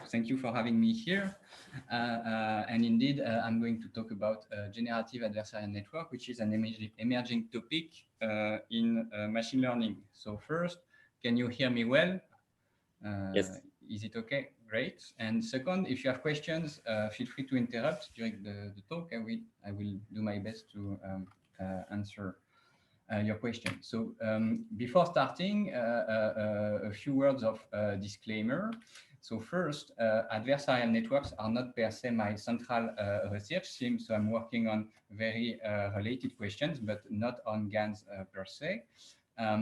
Thank you for having me here. And indeed, I'm going to talk about generative adversarial network, which is an emerging topic in machine learning. So first, can you hear me well? Yes. Is it okay? Great. And second, if you have questions, feel free to interrupt during the talk. I will do my best to answer your question. So before starting, a few words of disclaimer. So first, adversarial networks are not per se my central research team. So I'm working on very related questions, but not on GANs per se.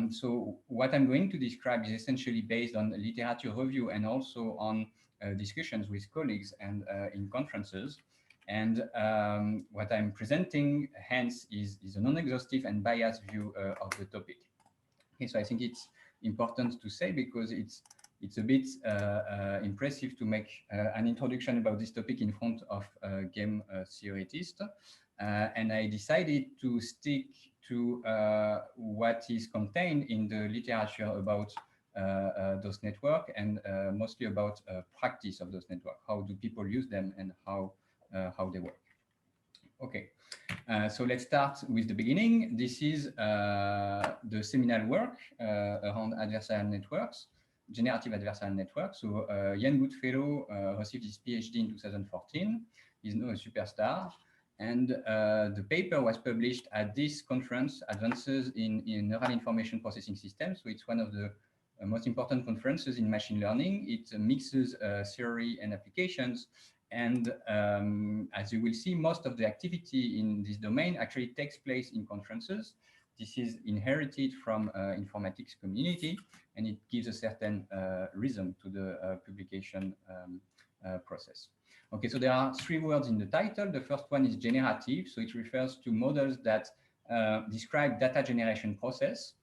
So what I'm going to describe is essentially based on literature review and also on discussions with colleagues and in conferences. And what I'm presenting, hence, is a non-exhaustive and biased view of the topic. Okay, so I think it's important to say because it's a bit impressive to make an introduction about this topic in front of game theorists. And I decided to stick to what is contained in the literature about those networks and mostly about practice of those networks. How do people use them and how they work? Okay, so let's start with the beginning. This is the seminal work around adversarial networks, generative adversarial networks. So Ian Goodfellow received his PhD in 2014. He's now a superstar. And the paper was published at this conference, Advances in Neural Information Processing Systems. So it's one of the most important conferences in machine learning. It mixes theory and applications. And as you will see, most of the activity in this domain actually takes place in conferences. This is inherited from informatics community, and it gives a certain rhythm to the publication process. Okay, so there are three words in the title. The first one is generative, so it refers to models that describe data generation process.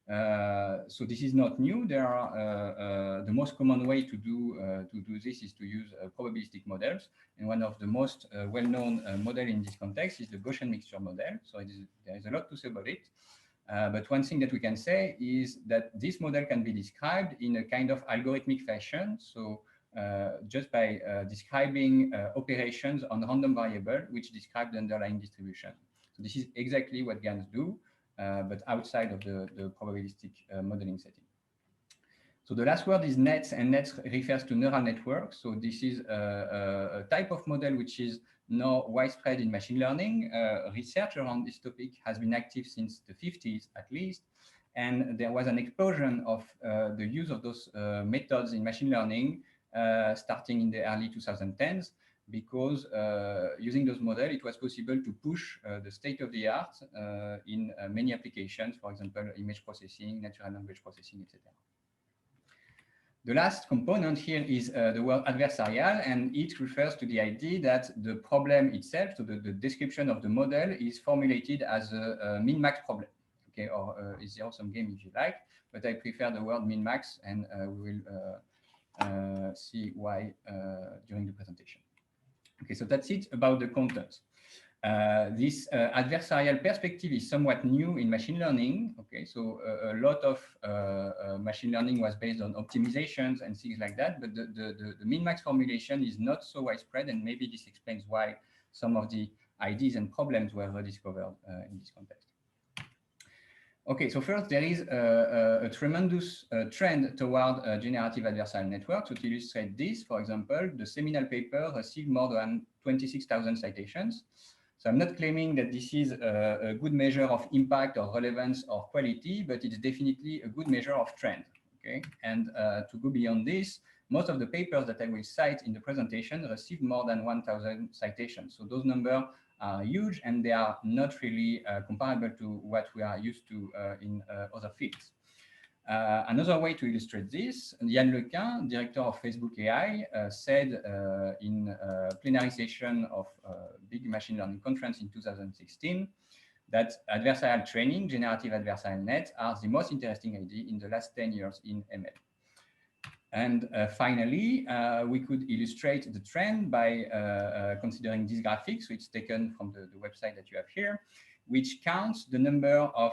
So this is not new. There are the most common way to do this is to use probabilistic models, and one of the most well-known model in this context is the Gaussian mixture model. So there is a lot to say about it. But one thing that we can say is that this model can be described in a kind of algorithmic fashion. So just by describing operations on random variable, which describe the underlying distribution. So this is exactly what GANs do. But outside of the probabilistic modeling setting. So the last word is nets, and nets refers to neural networks. So this is a type of model which is now widespread in machine learning. Research around this topic has been active since the 50s at least. And there was an explosion of the use of those methods in machine learning starting in the early 2010s. Because using those models, it was possible to push the state-of-the-art in many applications, for example, image processing, natural language processing, etc. The last component here is the word adversarial, and it refers to the idea that the problem itself, so the description of the model, is formulated as a min-max problem, okay, or a zero-sum game if you like, but I prefer the word min-max, and we will see why during the presentation. Okay, so that's it about the content. This adversarial perspective is somewhat new in machine learning. Okay, so a lot of machine learning was based on optimizations and things like that, but the min-max formulation is not so widespread, and maybe this explains why some of the ideas and problems were rediscovered in this context. Okay, so first there is a tremendous trend toward generative adversarial networks. So to illustrate this, for example, the seminal paper received more than 26,000 citations. So I'm not claiming that this is a good measure of impact or relevance or quality, but it's definitely a good measure of trend. Okay, and to go beyond this, most of the papers that I will cite in the presentation received more than 1,000 citations. So those numbers are huge, and they are not really comparable to what we are used to in other fields. Another way to illustrate this, Yann Lequin, director of Facebook AI, said in a plenary session of a big machine learning conference in 2016 that adversarial training, generative adversarial nets, are the most interesting idea in the last 10 years in ML. And finally, we could illustrate the trend by considering this graphic. So it's taken from the website that you have here, which counts the number of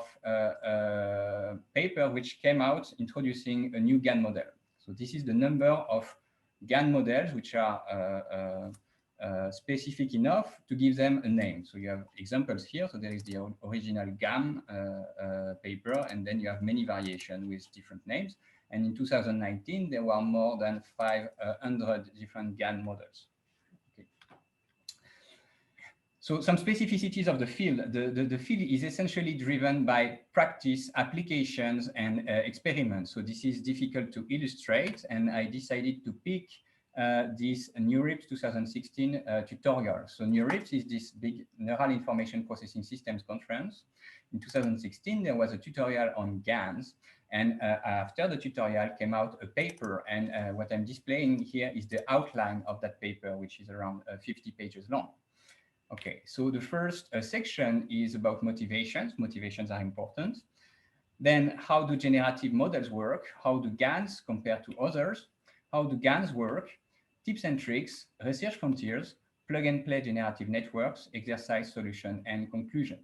papers which came out introducing a new GAN model. So this is the number of GAN models which are specific enough to give them a name. So you have examples here. So there is the original GAM paper, and then you have many variations with different names. And in 2019, there were more than 500 different GAN models. Okay. So some specificities of the field. The field is essentially driven by practice, applications, and experiments. So this is difficult to illustrate, and I decided to pick this NeurIPS 2016 tutorial. So NeurIPS is this big Neural Information Processing Systems conference. In 2016, there was a tutorial on GANs. And after the tutorial came out a paper. And what I'm displaying here is the outline of that paper, which is around 50 pages long. Okay, so the first section is about motivations. Motivations are important. Then how do generative models work? How do GANs compare to others? How do GANs work? Tips and tricks, research frontiers, plug and play generative networks, exercise, solution, and conclusion.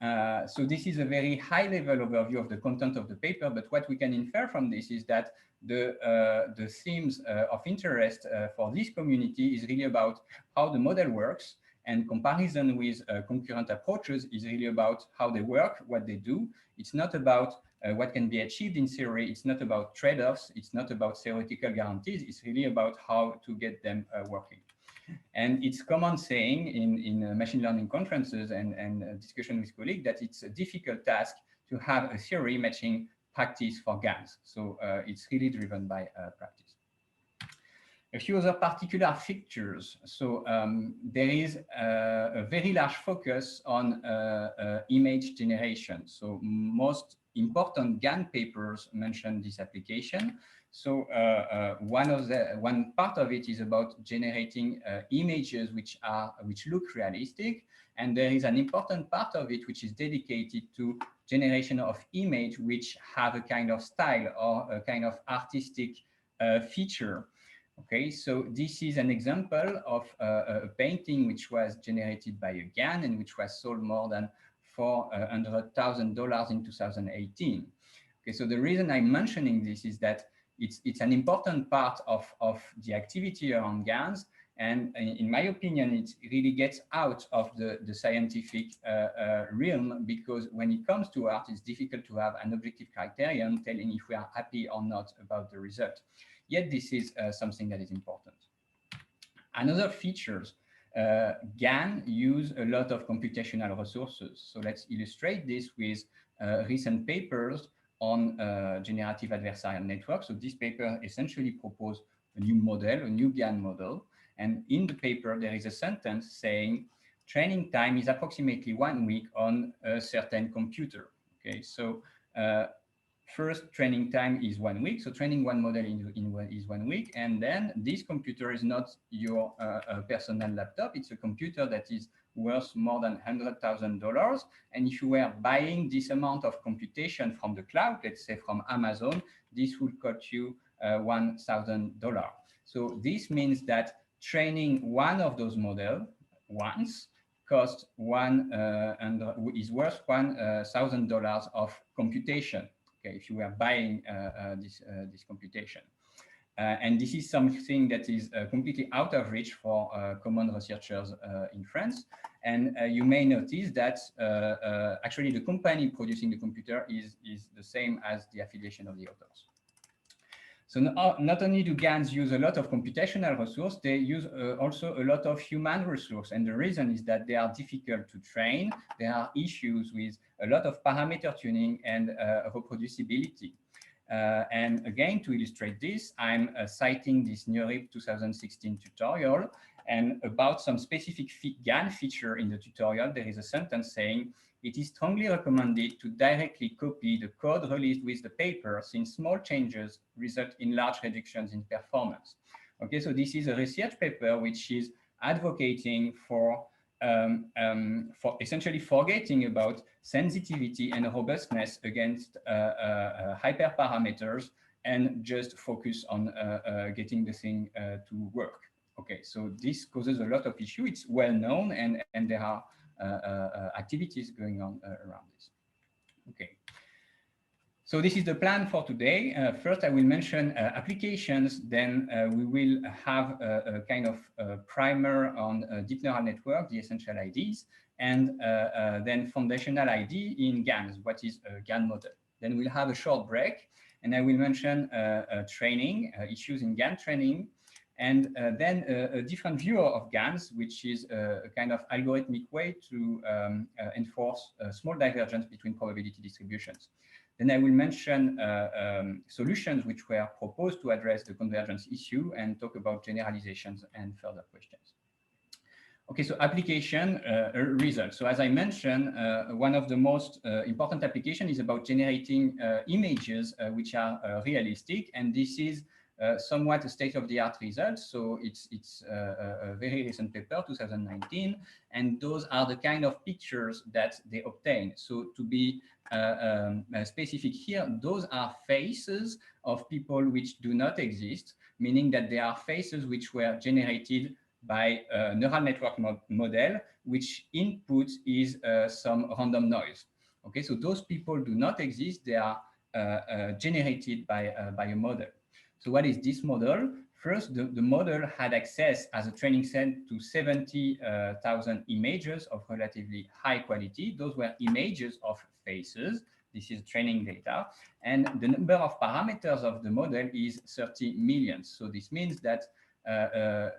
So this is a very high-level overview of the content of the paper, but what we can infer from this is that the themes of interest for this community is really about how the model works, and comparison with concurrent approaches is really about how they work, what they do. It's not about what can be achieved in theory. It's not about trade-offs. It's not about theoretical guarantees. It's really about how to get them working. And it's common saying in machine learning conferences and discussion with colleagues that it's a difficult task to have a theory matching practice for GANs. So it's really driven by practice. A few other particular features. So there is a very large focus on image generation. So most important GAN papers mention this application. So one part of it is about generating images which look realistic, and there is an important part of it which is dedicated to generation of image which have a kind of style or a kind of artistic feature. Okay, so this is an example of a painting which was generated by a GAN and which was sold more than $400,000 in 2018. Okay, so the reason I'm mentioning this is that it's an important part of the activity around GANs, and in my opinion, it really gets out of the scientific realm, because when it comes to art, it's difficult to have an objective criterion telling if we are happy or not about the result. Yet this is something that is important. Another features, GAN use a lot of computational resources. So let's illustrate this with recent papers on generative adversarial networks. So this paper essentially proposed a new model, a new GAN model. And in the paper, there is a sentence saying training time is approximately 1 week on a certain computer. Okay, so first training time is 1 week. So training one model is 1 week. And then this computer is not your personal laptop. It's a computer that is worth more than $100,000. And if you were buying this amount of computation from the cloud, let's say from Amazon, this would cost you $1,000. So this means that training one of those models once costs is worth $1,000 of computation. Okay, if you were buying this computation. And this is something that is completely out of reach for common researchers in France. And you may notice that actually the company producing the computer is the same as the affiliation of the authors. So not only do GANs use a lot of computational resource, they use also a lot of human resource. And the reason is that they are difficult to train. There are issues with a lot of parameter tuning and reproducibility. And again, to illustrate this, I'm citing this NeurIPS 2016 tutorial. And about some specific GAN feature in the tutorial, there is a sentence saying, it is strongly recommended to directly copy the code released with the paper, since small changes result in large reductions in performance. Okay, so this is a research paper which is advocating for essentially forgetting about sensitivity and robustness against hyperparameters and just focus on getting the thing to work. Okay, so this causes a lot of issue. It's well known, and there are activities going on around this. Okay. So this is the plan for today. First, I will mention applications. Then we will have a kind of primer on deep neural network, the essential IDs, and then foundational ID in GANs. What is a GAN model? Then we'll have a short break, and I will mention training, issues in GAN training, and then a different view of GANs, which is a kind of algorithmic way to enforce a small divergence between probability distributions. Then I will mention solutions which were proposed to address the convergence issue and talk about generalizations and further questions. Okay, so application results. So as I mentioned, one of the most important applications is about generating images which are realistic, and this is somewhat a state-of-the-art result. So it's a very recent paper, 2019, and those are the kind of pictures that they obtain. So to be specific here, those are faces of people which do not exist, meaning that they are faces which were generated by a neural network model, which input is some random noise. Okay, so those people do not exist. They are generated by a model. So what is this model? First, the model had access as a training set to 70,000 images of relatively high quality. Those were images of faces. This is training data. And the number of parameters of the model is 30 million. So this means that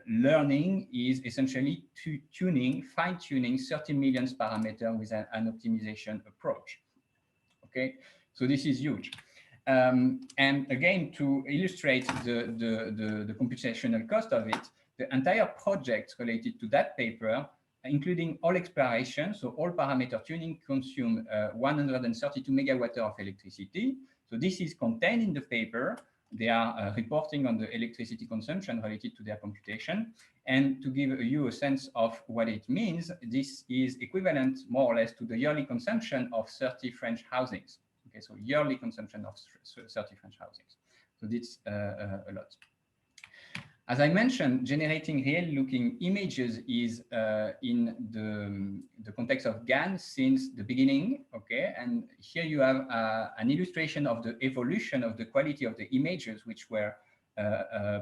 learning is essentially fine-tuning 30 million parameters with an optimization approach. Okay, so this is huge. And again, to illustrate the computational cost of it, the entire project related to that paper, including all explorations, so all parameter tuning, consume 132 megawatt of electricity. So this is contained in the paper. They are reporting on the electricity consumption related to their computation. And to give you a sense of what it means, this is equivalent more or less to the yearly consumption of 30 French housings. Okay, so yearly consumption of 30 French housings. So that's a lot. As I mentioned, generating real-looking images is in the context of GAN since the beginning, okay? And here you have an illustration of the evolution of the quality of the images which were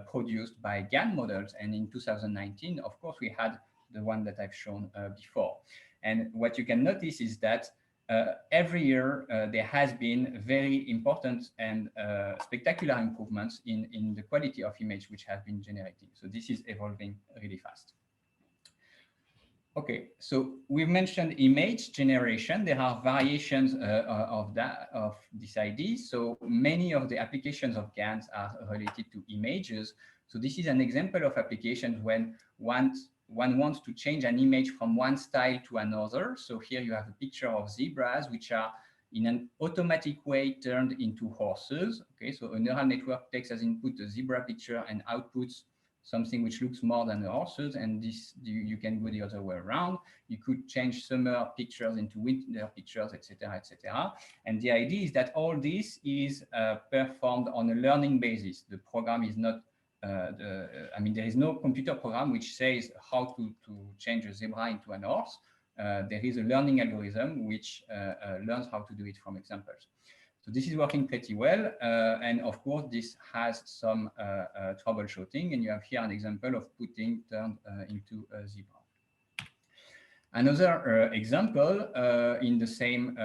produced by GAN models. And in 2019, of course, we had the one that I've shown before. And what you can notice is that every year, there has been very important and spectacular improvements in the quality of image which have been generated. So this is evolving really fast. Okay, so we've mentioned image generation. There are variations of this idea. So many of the applications of GANs are related to images. So this is an example of applications when one wants to change an image from one style to another. So here you have a picture of zebras, which are in an automatic way turned into horses. Okay, so a neural network takes as input a zebra picture and outputs something which looks more than the horses, and this you can go the other way around. You could change summer pictures into winter pictures, etc., etc. And the idea is that all this is performed on a learning basis. The program is not there is no computer program which says how to change a zebra into an horse. There is a learning algorithm which learns how to do it from examples. So this is working pretty well. And of course, this has some troubleshooting. And you have here an example of putting turned into a zebra. Another example in the same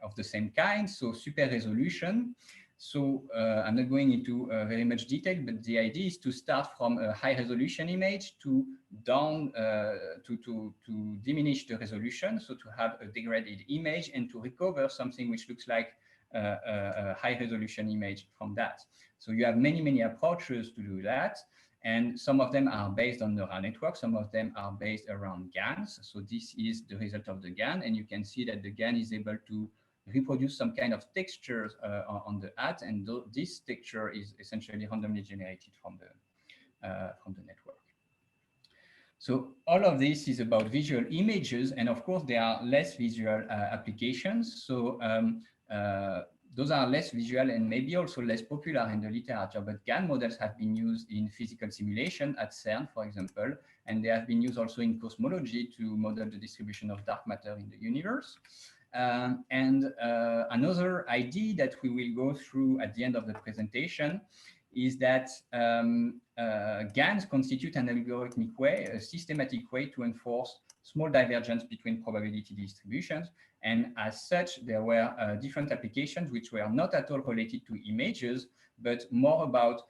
of the same kind, so super resolution. So I'm not going into very much detail, but the idea is to start from a high resolution image to down to diminish the resolution, so to have a degraded image and to recover something which looks like a high resolution image from that. So you have many approaches to do that. And some of them are based on neural networks, some of them are based around GANs. So this is the result of the GAN, and you can see that the GAN is able to reproduce some kind of textures on the hat, and this texture is essentially randomly generated from the network. So all of this is about visual images, and of course there are less visual applications. So those are less visual and maybe also less popular in the literature, but GAN models have been used in physical simulation at CERN, for example, and they have been used also in cosmology to model the distribution of dark matter in the universe. Another idea that we will go through at the end of the presentation is that GANs constitute an algorithmic way, a systematic way to enforce small divergence between probability distributions. And as such, there were different applications which were not at all related to images, but more about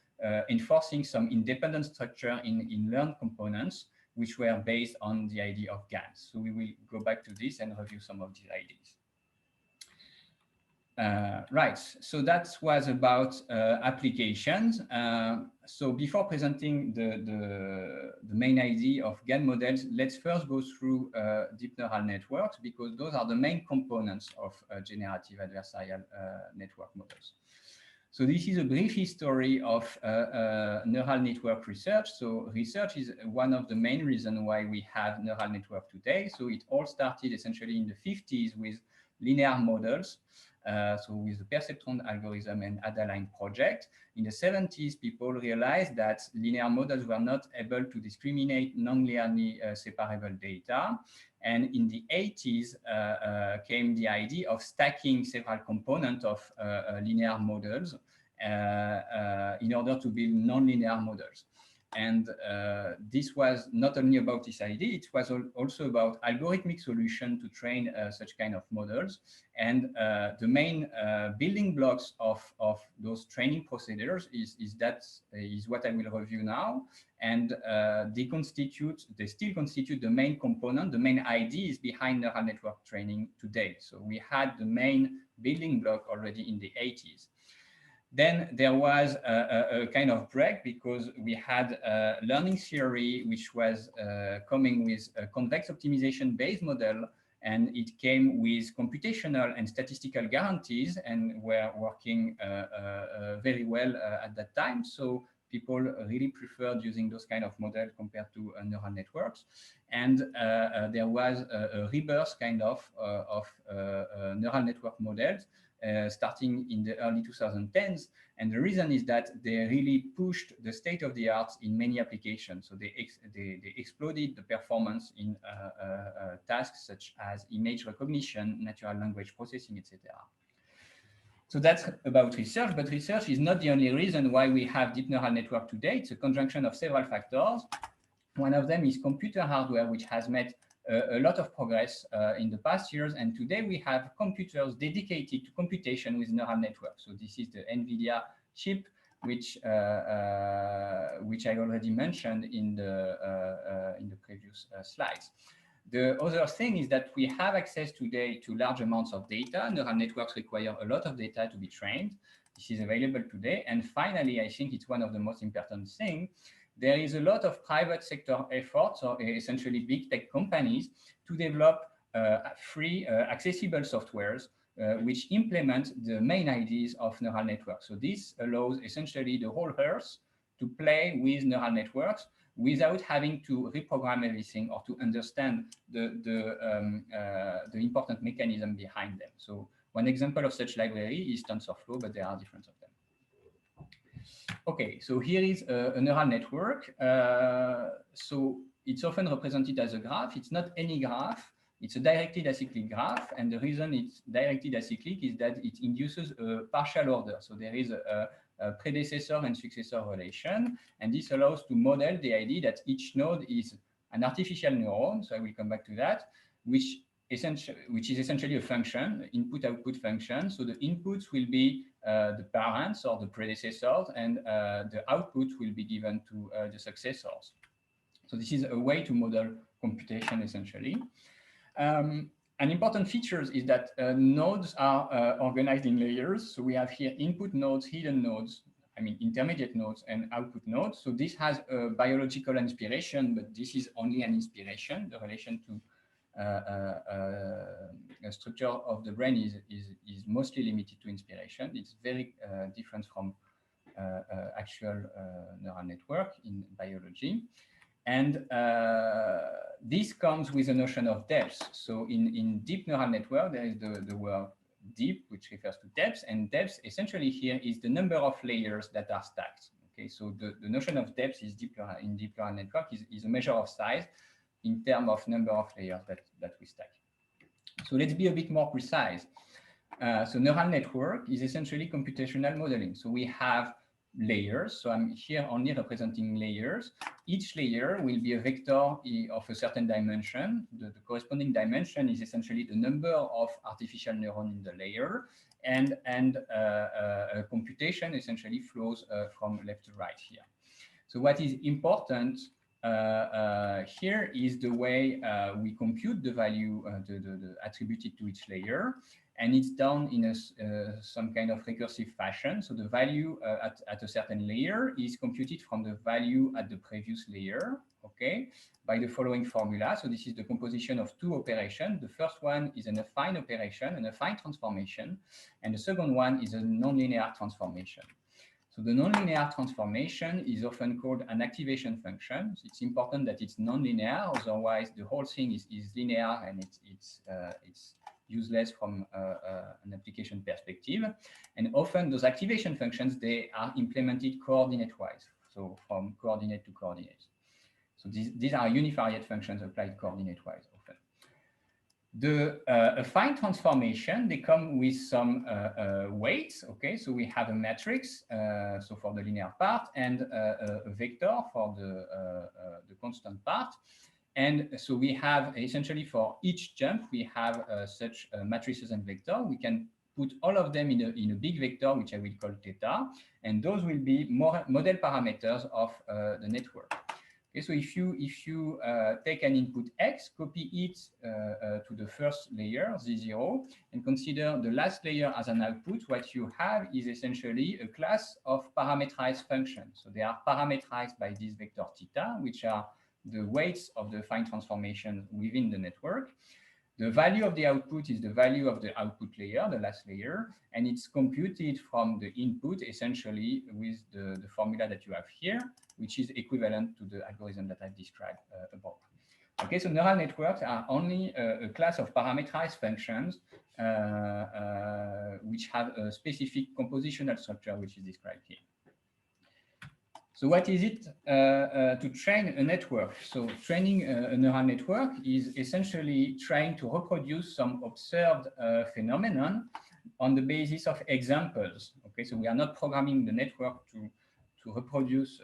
enforcing some independent structure in learned components, which were based on the idea of GANs. So we will go back to this and review some of these ideas. Right, so that was about applications. So before presenting the main idea of GAN models, let's first go through deep neural networks, because those are the main components of generative adversarial network models. So this is a brief history of neural network research. So research is one of the main reasons why we have neural network today. So it all started essentially in the 50s with linear models. So with the perceptron algorithm and Adaline project. In the 70s, people realized that linear models were not able to discriminate non-linearly separable data. And in the 80s came the idea of stacking several components of linear models in order to build non-linear models. And this was not only about this idea, it was also about algorithmic solution to train such kind of models. And the main building blocks of those training procedures is what I will review now. And they still constitute the main component, the main ideas behind neural network training today. So we had the main building block already in the 80s. Then there was a kind of break because we had learning theory, which was coming with a convex optimization based model, and it came with computational and statistical guarantees and were working very well at that time. So people really preferred using those kind of models compared to neural networks. And there was a rebirth kind of neural network models starting in the early 2010s. And the reason is that they really pushed the state of the art in many applications. So they exploded the performance in tasks such as image recognition, natural language processing, etc. So that's about research, but research is not the only reason why we have deep neural network today. It's a conjunction of several factors. One of them is computer hardware, which has made a lot of progress in the past years. And today we have computers dedicated to computation with neural networks. So this is the NVIDIA chip, which I already mentioned in the previous slides. The other thing is that we have access today to large amounts of data. Neural networks require a lot of data to be trained. This is available today. And finally, I think it's one of the most important things. There is a lot of private sector efforts, or essentially big tech companies, to develop free, accessible softwares which implement the main ideas of neural networks. So this allows essentially the whole Earth to play with neural networks without having to reprogram everything or to understand the important mechanism behind them. So one example of such library is TensorFlow, but there are different of them. Okay, so here is a neural network. So it's often represented as a graph. It's not any graph. It's a directed acyclic graph. And the reason it's directed acyclic is that it induces a partial order. So there is a predecessor and successor relation. And this allows to model the idea that each node is an artificial neuron. So I will come back to that, which is essentially a function, input-output function. So the inputs will be the parents or the predecessors, and the output will be given to the successors. So this is a way to model computation, essentially. An important feature is that nodes are organized in layers. So we have here input nodes, hidden nodes, I mean intermediate nodes, and output nodes. So this has a biological inspiration, but this is only an inspiration. The relation to structure of the brain is mostly limited to inspiration. It's very different from actual neural network in biology. And this comes with a notion of depth. So in deep neural network, there is the word deep, which refers to depth. And depth essentially here is the number of layers that are stacked. Okay, so the notion of depth is in deep neural network is a measure of size in terms of number of layers that we stack. So let's be a bit more precise. So neural network is essentially computational modeling. So we have layers. So I'm here only representing layers. Each layer will be a vector of a certain dimension. The corresponding dimension is essentially the number of artificial neurons in the layer. And computation essentially flows from left to right here. So what is important here is the way we compute the value the attributed to each layer, and it's done in some kind of recursive fashion. So the value at a certain layer is computed from the value at the previous layer, okay, by the following formula. So this is the composition of two operations. The first one is an affine operation, an affine transformation, and the second one is a nonlinear transformation. So the nonlinear transformation is often called an activation function. So it's important that it's nonlinear, otherwise the whole thing is linear and it's useless from an application perspective. And often those activation functions, they are implemented coordinate-wise, so from coordinate to coordinate. So these are univariate functions applied coordinate-wise often. The affine transformation, they come with some weights. Okay, so we have a matrix, so for the linear part, and a vector for the constant part. And so we have essentially for each jump, we have such matrices and vector. We can put all of them in a big vector, which I will call theta, and those will be model parameters of the network. Okay, so if you take an input x, copy it to the first layer, z0, and consider the last layer as an output, what you have is essentially a class of parameterized functions. So they are parameterized by this vector theta, which are the weights of the affine transformation within the network. The value of the output is the value of the output layer, the last layer, and it's computed from the input essentially with the formula that you have here, which is equivalent to the algorithm that I've described above. Okay, so neural networks are only a class of parameterized functions which have a specific compositional structure, which is described here. So what is it to train a network? So training a neural network is essentially trying to reproduce some observed phenomenon on the basis of examples. Okay, so we are not programming the network to reproduce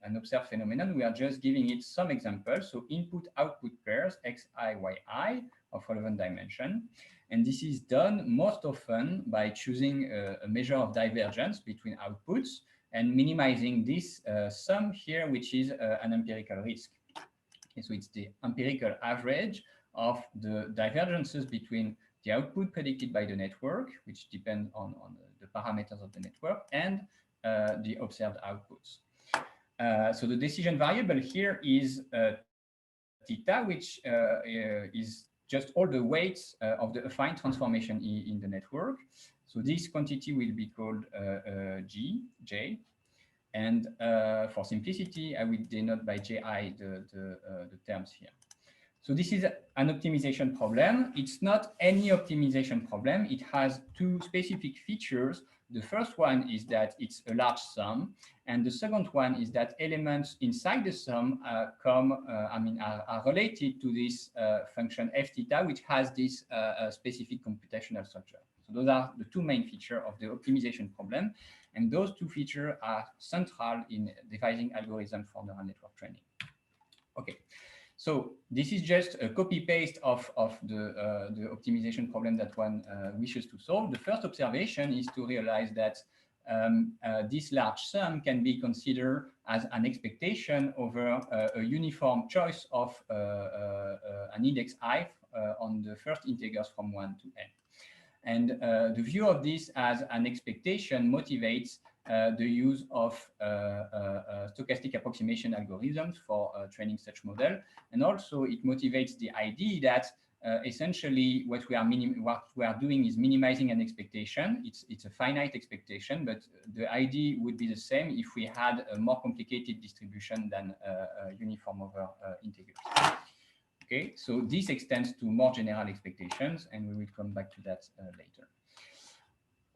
an observed phenomenon. We are just giving it some examples. So input-output pairs, xi, yi, of relevant dimension. And this is done most often by choosing a measure of divergence between outputs and minimizing this sum here, which is an empirical risk. Okay, so it's the empirical average of the divergences between the output predicted by the network, which depend on the parameters of the network, and the observed outputs. So the decision variable here is theta, which is just all the weights of the affine transformation in the network. So this quantity will be called J. And for simplicity, I will denote by Ji the terms here. So this is an optimization problem. It's not any optimization problem. It has two specific features. The first one is that it's a large sum. And the second one is that elements inside the sum are related to this function f theta, which has this specific computational structure. So those are the two main features of the optimization problem. And those two features are central in devising algorithms for neural network training. Okay. So this is just a copy-paste of the optimization problem that one wishes to solve. The first observation is to realize that this large sum can be considered as an expectation over a uniform choice of an index I on the first integers from 1 to n. And the view of this as an expectation motivates the use of stochastic approximation algorithms for training such model. And also it motivates the idea that essentially what we are doing is minimizing an expectation. It's a finite expectation, but the idea would be the same if we had a more complicated distribution than uniform over integers. Okay, so this extends to more general expectations, and we will come back to that later.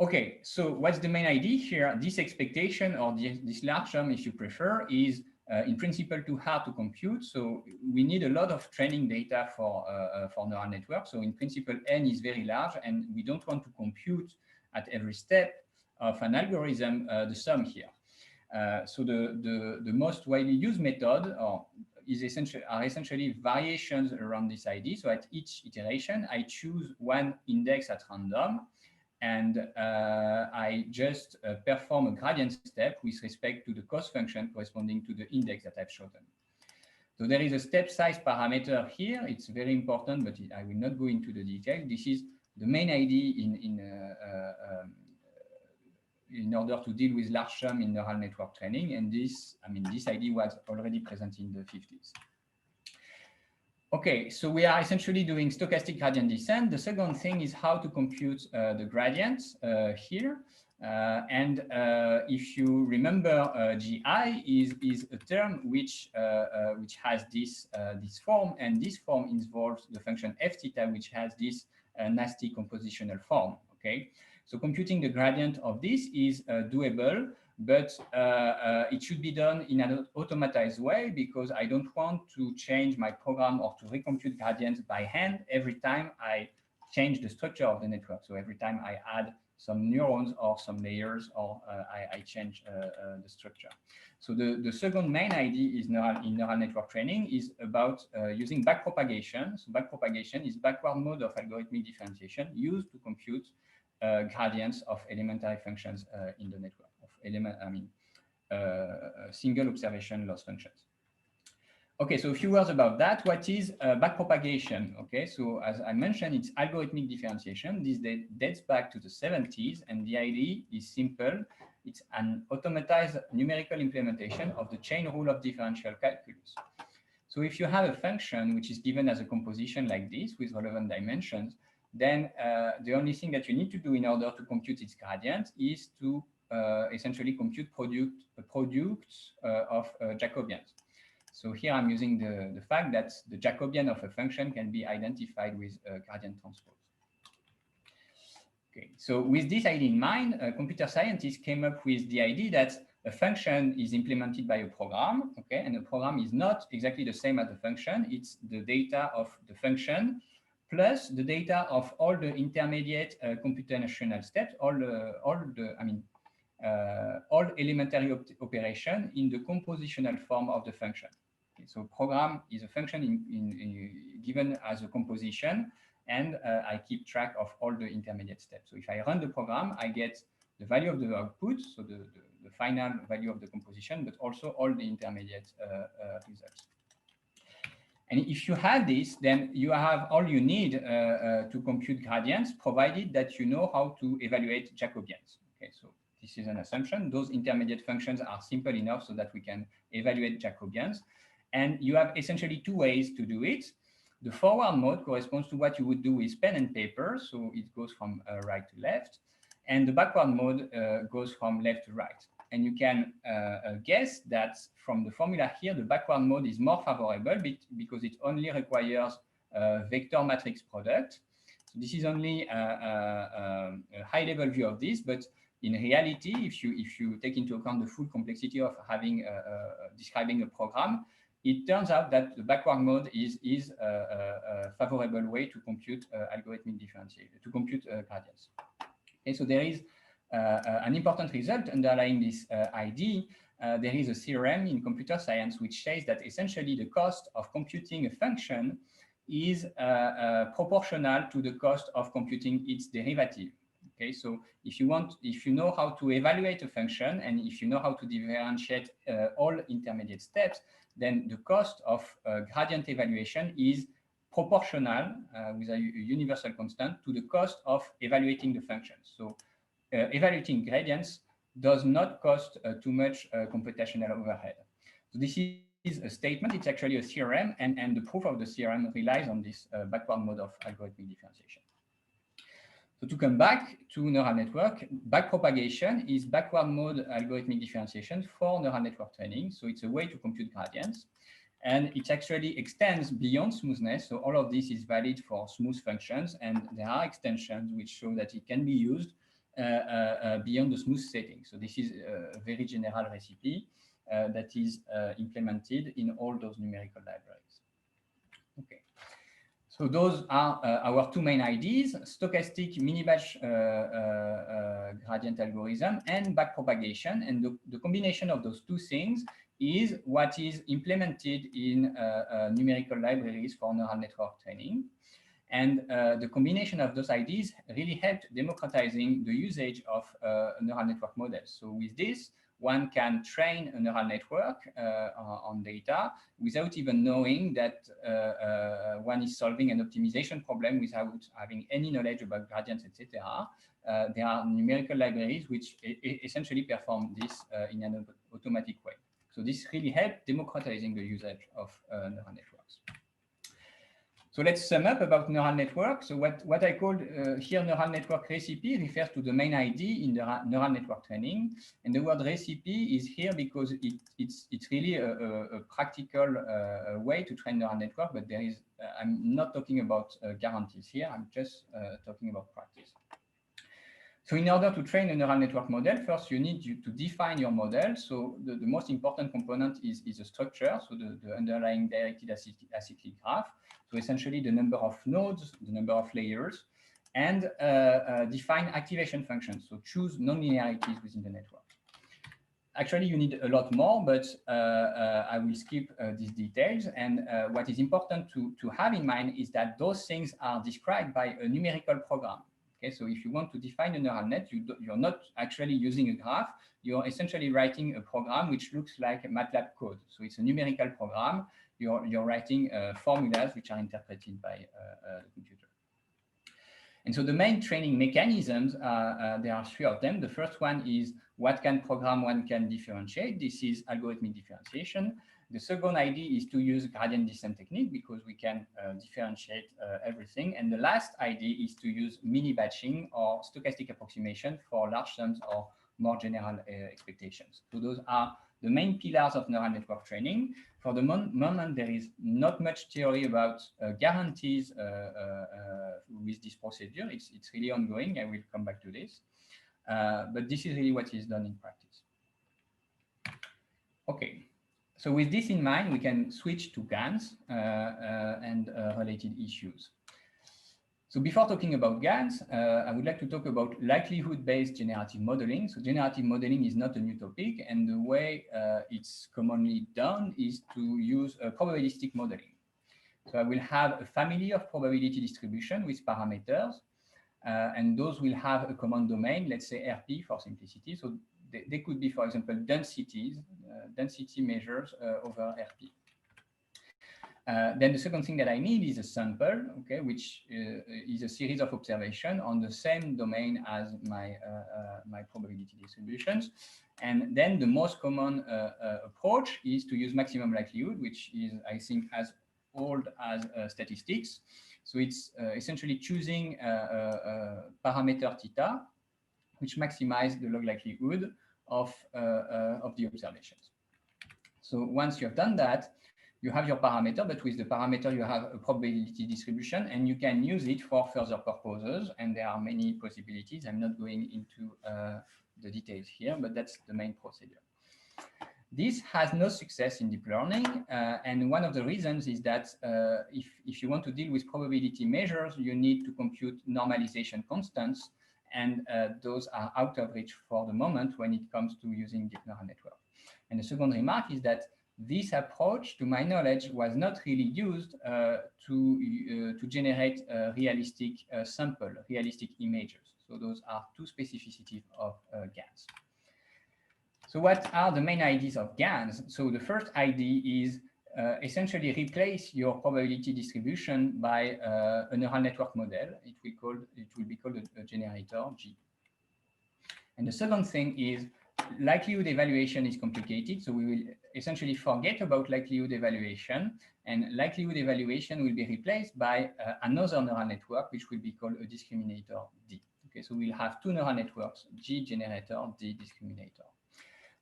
Okay, so what's the main idea here? This expectation, or this large sum, if you prefer, is in principle too hard to compute. So we need a lot of training data for neural networks. So in principle, N is very large, and we don't want to compute at every step of an algorithm the sum here. So the most widely used method are essentially variations around this ID. So at each iteration, I choose one index at random, and I just perform a gradient step with respect to the cost function corresponding to the index that I've chosen. So there is a step size parameter here. It's very important, but I will not go into the detail. This is the main ID in order to deal with large sum in neural network training. And this ID was already present in the 50s. Okay, so we are essentially doing stochastic gradient descent. The second thing is how to compute the gradients here. If you remember, GI is a term which has this form, and this form involves the function f theta, which has this nasty compositional form. Okay, so computing the gradient of this is doable, but it should be done in an automatized way, because I don't want to change my program or to recompute gradients by hand every time I change the structure of the network. So every time I add some neurons or some layers, or I change the structure. So the second main idea is in neural network training is about using backpropagation. So backpropagation is backward mode of algorithmic differentiation used to compute gradients of elementary functions in the network, of single observation loss functions. Okay, so a few words about that. What is backpropagation? Okay, so as I mentioned, it's algorithmic differentiation. This dates back to the 70s, and the idea is simple. It's an automatized numerical implementation of the chain rule of differential calculus. So if you have a function which is given as a composition like this with relevant dimensions, then the only thing that you need to do in order to compute its gradient is to essentially compute products of Jacobians. So here I'm using the fact that the Jacobian of a function can be identified with gradient transpose. Okay, so with this idea in mind, computer scientists came up with the idea that a function is implemented by a program, okay, and a program is not exactly the same as the function. It's the data of the function plus the data of all the intermediate computational steps, all elementary operation in the compositional form of the function. Okay, so program is a function given as a composition, and I keep track of all the intermediate steps. So if I run the program, I get the value of the output, so the final value of the composition, but also all the intermediate results. And if you have this, then you have all you need to compute gradients, provided that you know how to evaluate Jacobians. Okay, so this is an assumption. Those intermediate functions are simple enough so that we can evaluate Jacobians. And you have essentially two ways to do it. The forward mode corresponds to what you would do with pen and paper. So it goes from right to left. And the backward mode goes from left to right. And you can guess that from the formula here, the backward mode is more favorable because it only requires a vector matrix product. So this is only a high-level view of this, but in reality, if you take into account the full complexity of having describing a program, it turns out that the backward mode is a favorable way to compute algorithmic differentiation, to compute gradients. Okay, so there is an important result underlying this idea. There is a theorem in computer science which says that essentially the cost of computing a function is proportional to the cost of computing its derivative. Okay, so if you know how to evaluate a function, and if you know how to differentiate all intermediate steps, then the cost of gradient evaluation is proportional with a universal constant to the cost of evaluating the function. So evaluating gradients does not cost too much computational overhead. So this is a statement. It's actually a theorem, and the proof of the theorem relies on this backward mode of algorithmic differentiation. So to come back to neural network, backpropagation is backward mode algorithmic differentiation for neural network training. So it's a way to compute gradients, and it actually extends beyond smoothness. So all of this is valid for smooth functions, and there are extensions which show that it can be used beyond the smooth setting. So this is a very general recipe. that is implemented in all those numerical libraries. Okay. So those are our two main ideas: stochastic mini-batch gradient algorithm and backpropagation. And the combination of those two things is what is implemented in numerical libraries for neural network training. And the combination of those ideas really helped democratizing the usage of neural network models. So with this, one can train a neural network on data without even knowing that one is solving an optimization problem without having any knowledge about gradients, etc. There are numerical libraries which essentially perform this in an automatic way. So this really helped democratizing the usage of neural networks. So let's sum up about neural network. So what I called here neural network recipe refers to the main idea in the neural network training. And the word recipe is here because it's really a practical way to train neural network, but there is, I'm not talking about guarantees here, I'm just talking about practice. So in order to train a neural network model, first you need to define your model. So the most important component is a structure, so the underlying directed acyclic graph. So essentially the number of nodes, the number of layers, and define activation functions. So choose nonlinearities within the network. Actually, you need a lot more, but I will skip these details. And what is important to have in mind is that those things are described by a numerical program. Okay, so if you want to define a neural net, you're not actually using a graph. You're essentially writing a program which looks like a MATLAB code. So it's a numerical program. You're writing formulas which are interpreted by the computer. And so the main training mechanisms, there are three of them. The first one is what can program one can differentiate. This is algorithmic differentiation. The second idea is to use gradient descent technique because we can differentiate everything. And the last idea is to use mini batching or stochastic approximation for large sums or more general expectations. So those are the main pillars of neural network training. For the moment, there is not much theory about guarantees with this procedure. It's really ongoing. I will come back to this. But this is really what is done in practice. Okay. So with this in mind, we can switch to GANs and related issues. So before talking about GANs, I would like to talk about likelihood-based generative modeling. So generative modeling is not a new topic, and the way it's commonly done is to use probabilistic modeling. So I will have a family of probability distribution with parameters, and those will have a common domain, let's say RP for simplicity. So they could be, for example, densities, density measures over RP. Then the second thing that I need is a sample, okay, which is a series of observations on the same domain as my probability distributions. And then the most common approach is to use maximum likelihood, which is, I think, as old as statistics. So it's essentially choosing a parameter theta, which maximizes the log likelihood of the observations. So once you have done that, you have your parameter, but with the parameter, you have a probability distribution, and you can use it for further purposes. And there are many possibilities. I'm not going into the details here, but that's the main procedure. This has no success in deep learning. And one of the reasons is that if you want to deal with probability measures, you need to compute normalization constants. And those are out of reach for the moment when it comes to using deep neural network. And the second remark is that this approach, to my knowledge, was not really used to generate a realistic sample, realistic images. So those are two specificities of GANs. So what are the main ideas of GANs? So the first idea is essentially replace your probability distribution by a neural network model. It will be called a generator G. And the second thing is likelihood evaluation is complicated, so we will essentially forget about likelihood evaluation, and likelihood evaluation will be replaced by another neural network, which will be called a discriminator D. Okay, so we'll have two neural networks, G generator, D discriminator.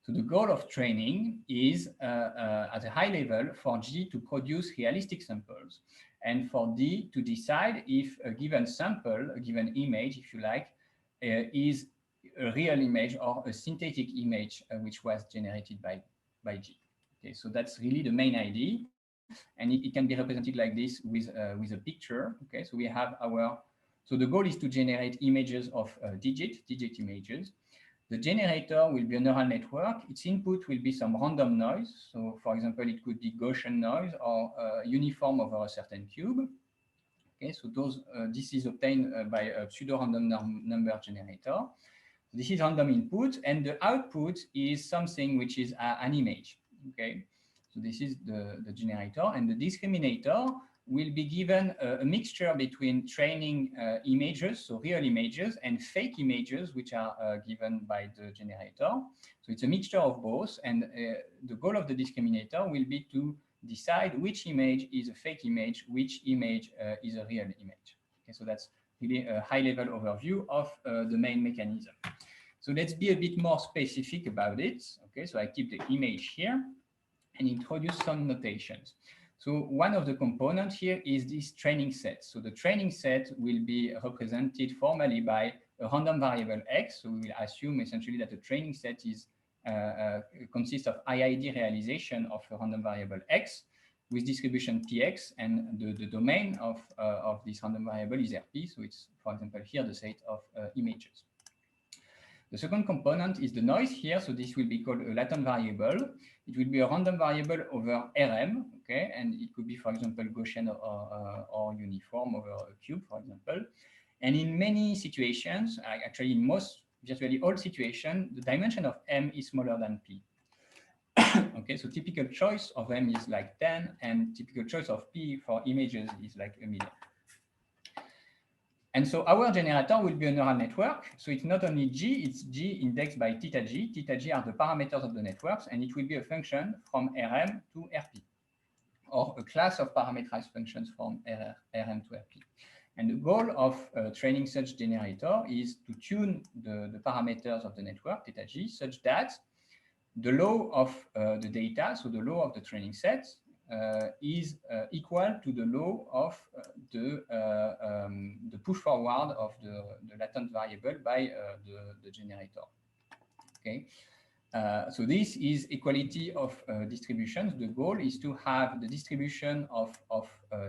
So the goal of training is, at a high level, for G to produce realistic samples, and for D to decide if a given sample, a given image, if you like, is a real image or a synthetic image which was generated by by G. Okay, so that's really the main idea, and it can be represented like this with a picture. Okay, so we have so the goal is to generate images of digit images. The generator will be a neural network. Its input will be some random noise. So for example, it could be Gaussian noise or uniform over a certain cube. Okay, so this is obtained by a pseudo-random number generator. This is random input, and the output is something which is an image. Okay, so this is the generator, and the discriminator will be given a mixture between training images, so real images, and fake images, which are given by the generator. So it's a mixture of both, and the goal of the discriminator will be to decide which image is a fake image, which image is a real image. Okay, so that's really a high-level overview of the main mechanism. So let's be a bit more specific about it. Okay, so I keep the image here and introduce some notations. So one of the components here is this training set. So the training set will be represented formally by a random variable x. So we will assume essentially that the training set is consists of IID realization of a random variable x with distribution px, and the domain of this random variable is Rp. So it's, for example, here the set of images. The second component is the noise here. So this will be called a latent variable. It will be a random variable over Rm, okay? And it could be, for example, Gaussian or uniform over a cube, for example. And in many situations, actually in most, virtually all situations, the dimension of M is smaller than P. Okay, so typical choice of M is like 10, and typical choice of P for images is like 1 million. And so our generator will be a neural network. So it's not only G, it's G indexed by theta G. Theta G are the parameters of the networks, and it will be a function from Rm to Rp, or a class of parameterized functions from Rm to Rp. And the goal of training such generator is to tune the parameters of the network, theta G, such that the law of the data, so the law of the training set, is equal to the law of the push forward of the latent variable by the generator. Okay, so this is equality of distributions. The goal is to have the distribution of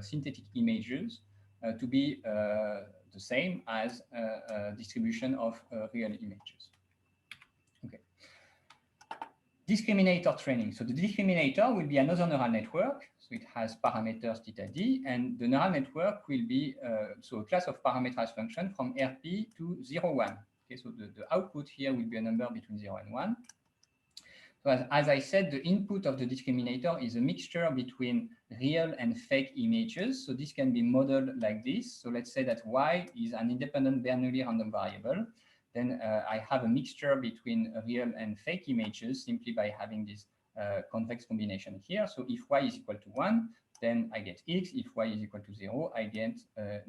synthetic images to be the same as distribution of real images. Okay. Discriminator training. So the discriminator will be another neural network. So it has parameters theta d, and the neural network will be so a class of parameterized function from Rp to 0, 1. Okay, so the output here will be a number between 0 and 1. So as I said, the input of the discriminator is a mixture between real and fake images. So this can be modeled like this. So let's say that y is an independent Bernoulli random variable. Then I have a mixture between real and fake images simply by having this convex combination here. So if y is equal to 1, then I get x. If y is equal to 0, I get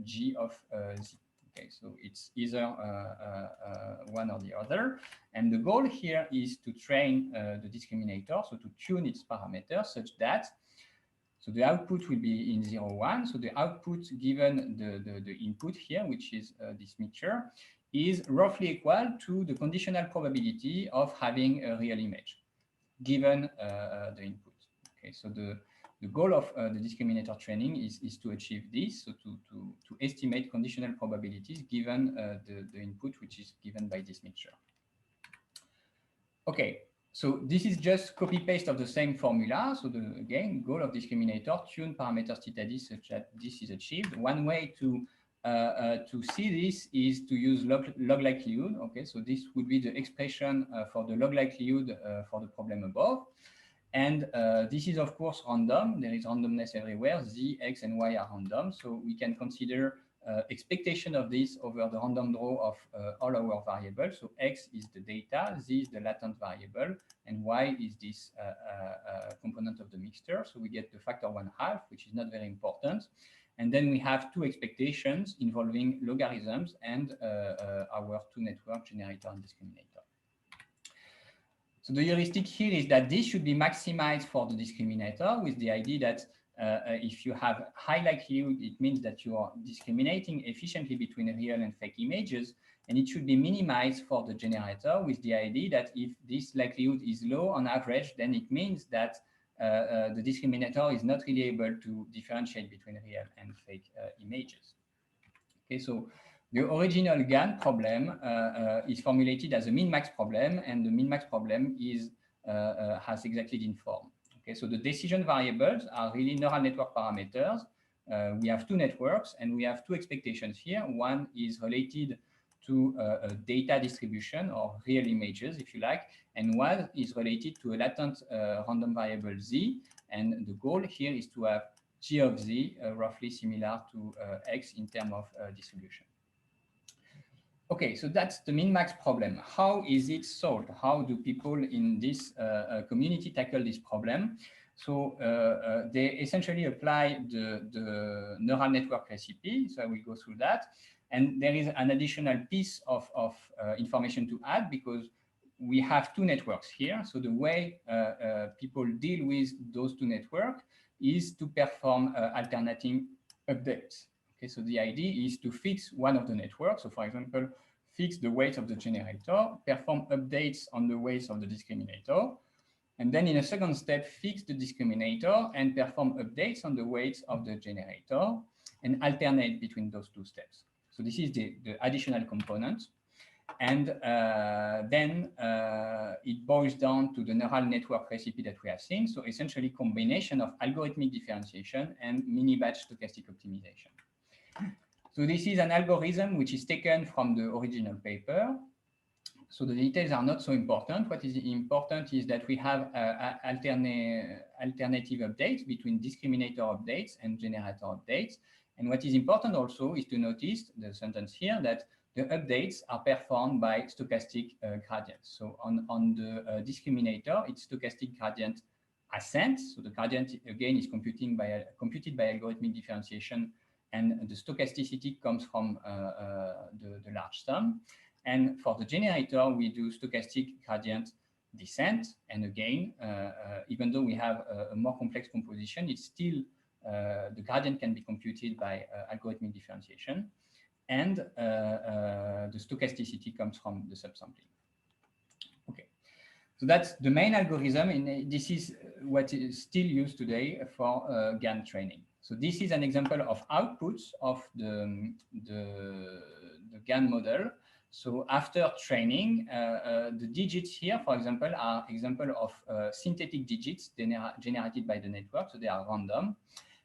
g of z. Okay, so it's either one or the other. And the goal here is to train the discriminator, so to tune its parameters such that, so the output will be in 0, 1. So the output given the input here, which is this mixture, is roughly equal to the conditional probability of having a real image given the input. Okay, so the goal of the discriminator training is to achieve this, so to estimate conditional probabilities given the input which is given by this mixture. Okay, so this is just copy-paste of the same formula. So again, goal of discriminator, tune parameters theta d such that this is achieved. One way to see this is to use log likelihood. Okay, so this would be the expression for the log likelihood for the problem above. And this is, of course, random. There is randomness everywhere. Z, X, and Y are random. So we can consider expectation of this over the random draw of all our variables. So X is the data, Z is the latent variable, and Y is this component of the mixture. So we get the factor 1/2, which is not very important. And then we have two expectations involving logarithms and our two network generator and discriminator. So the heuristic here is that this should be maximized for the discriminator with the idea that if you have high likelihood, it means that you are discriminating efficiently between real and fake images, and it should be minimized for the generator with the idea that if this likelihood is low on average, then it means that the discriminator is not really able to differentiate between real and fake images. Okay, so the original GAN problem is formulated as a min-max problem, and the min-max problem is has exactly the form. Okay, so the decision variables are really neural network parameters. We have two networks, and we have two expectations here. One is related to a data distribution, or real images, if you like, and one is related to a latent random variable z. And the goal here is to have g of z roughly similar to x in terms of distribution. Okay, so that's the min-max problem. How is it solved? How do people in this community tackle this problem? So they essentially apply the neural network recipe. So I will go through that. And there is an additional piece of information to add, because we have two networks here. So the way people deal with those two networks is to perform alternating updates. Okay, so the idea is to fix one of the networks. So for example, fix the weight of the generator, perform updates on the weights of the discriminator, and then in a second step, fix the discriminator and perform updates on the weights of the generator, and alternate between those two steps. So this is the additional component. And then it boils down to the neural network recipe that we have seen. So essentially combination of algorithmic differentiation and mini-batch stochastic optimization. So this is an algorithm which is taken from the original paper. So the details are not so important. What is important is that we have alternative updates between discriminator updates and generator updates. And what is important also is to notice the sentence here that the updates are performed by stochastic gradients. So on the discriminator, it's stochastic gradient ascent. So the gradient, again, is computed by algorithmic differentiation, and the stochasticity comes from the large sum. And for the generator, we do stochastic gradient descent. And again, even though we have a more complex composition, it's still the gradient can be computed by algorithmic differentiation. And the stochasticity comes from the subsampling. Okay, so that's the main algorithm, and this is what is still used today for GAN training. So this is an example of outputs of the GAN model. So after training, the digits here, for example, are example of synthetic digits generated by the network. So they are random.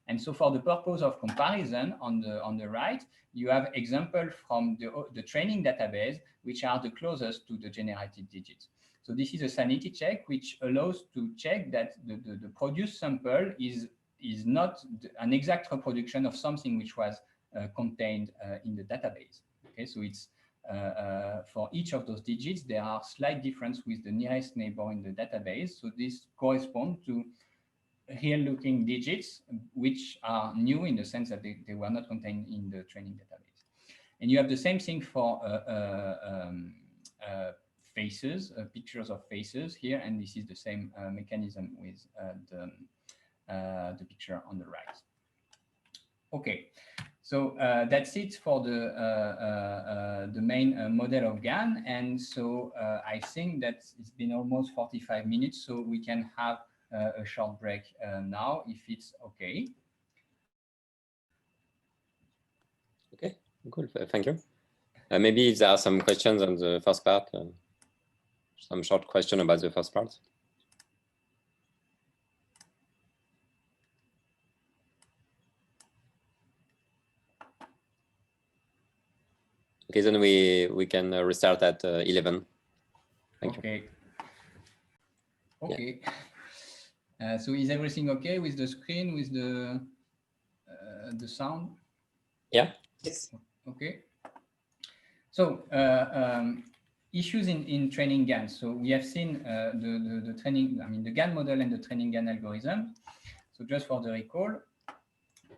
And so for the purpose of comparison, on the right, you have example from the training database, which are the closest to the generated digits. So this is a sanity check, which allows to check that the produced sample is not an exact reproduction of something which was contained in the database. Okay, so it's for each of those digits, there are slight difference with the nearest neighbor in the database. So this corresponds to real-looking digits, which are new in the sense that they were not contained in the training database. And you have the same thing for faces, pictures of faces here, and this is the same mechanism with the picture on the right. Okay, so that's it for the main model of GAN, and so I think that it's been almost 45 minutes, so we can have a short break now, if it's okay. Okay, cool. Thank you. Maybe there are some questions on the first part, some short question about the first part. Okay, then we can restart at 11. Thank you. Okay. So is everything okay with the screen, with the sound? Yeah. Yes. Okay. So issues in training GAN. So we have seen the training, the GAN model and the training GAN algorithm. So just for the recall,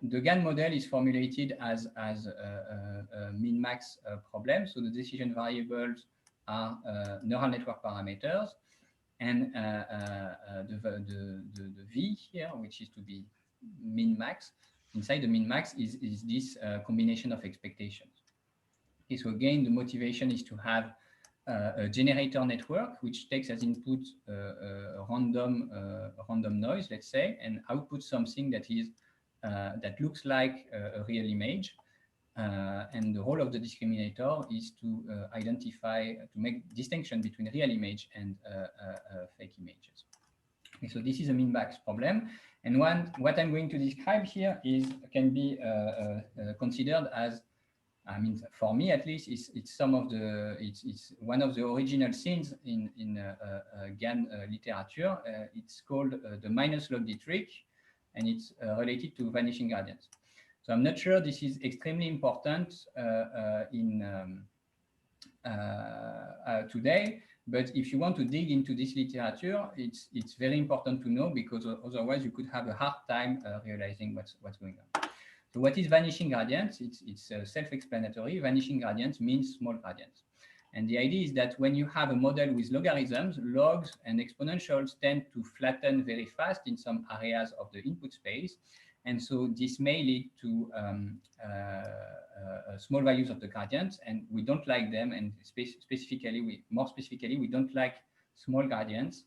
the GAN model is formulated as a min-max problem. So the decision variables are neural network parameters, and the V here, which is to be min-max. Inside the min-max is this combination of expectations. Okay, so again, the motivation is to have a generator network, which takes as input random noise, let's say, and outputs something that is that looks like a real image. And the role of the discriminator is to identify, to make distinction between real image and fake images. Okay, so this is a min-max problem. And what I'm going to describe here can be considered as, I mean, for me at least, it's one of the original scenes in GAN literature. It's called the minus log D trick, and it's related to vanishing gradients. So I'm not sure this is extremely important today, but if you want to dig into this literature, it's very important to know, because otherwise you could have a hard time realizing what's going on. So what is vanishing gradients? It's self-explanatory. Vanishing gradients means small gradients. And the idea is that when you have a model with logarithms, logs and exponentials tend to flatten very fast in some areas of the input space. And so this may lead to small values of the gradients, and we don't like them. And more specifically, we don't like small gradients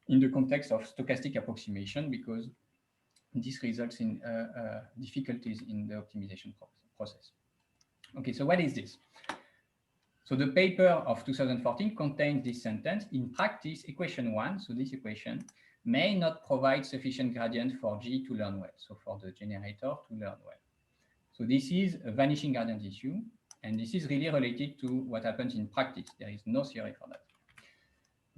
in the context of stochastic approximation, because this results in difficulties in the optimization process. Okay, so what is this? So the paper of 2014 contains this sentence: in practice, equation 1, so this equation, may not provide sufficient gradient for G to learn well, so for the generator to learn well. So this is a vanishing gradient issue, and this is really related to what happens in practice. There is no theory for that.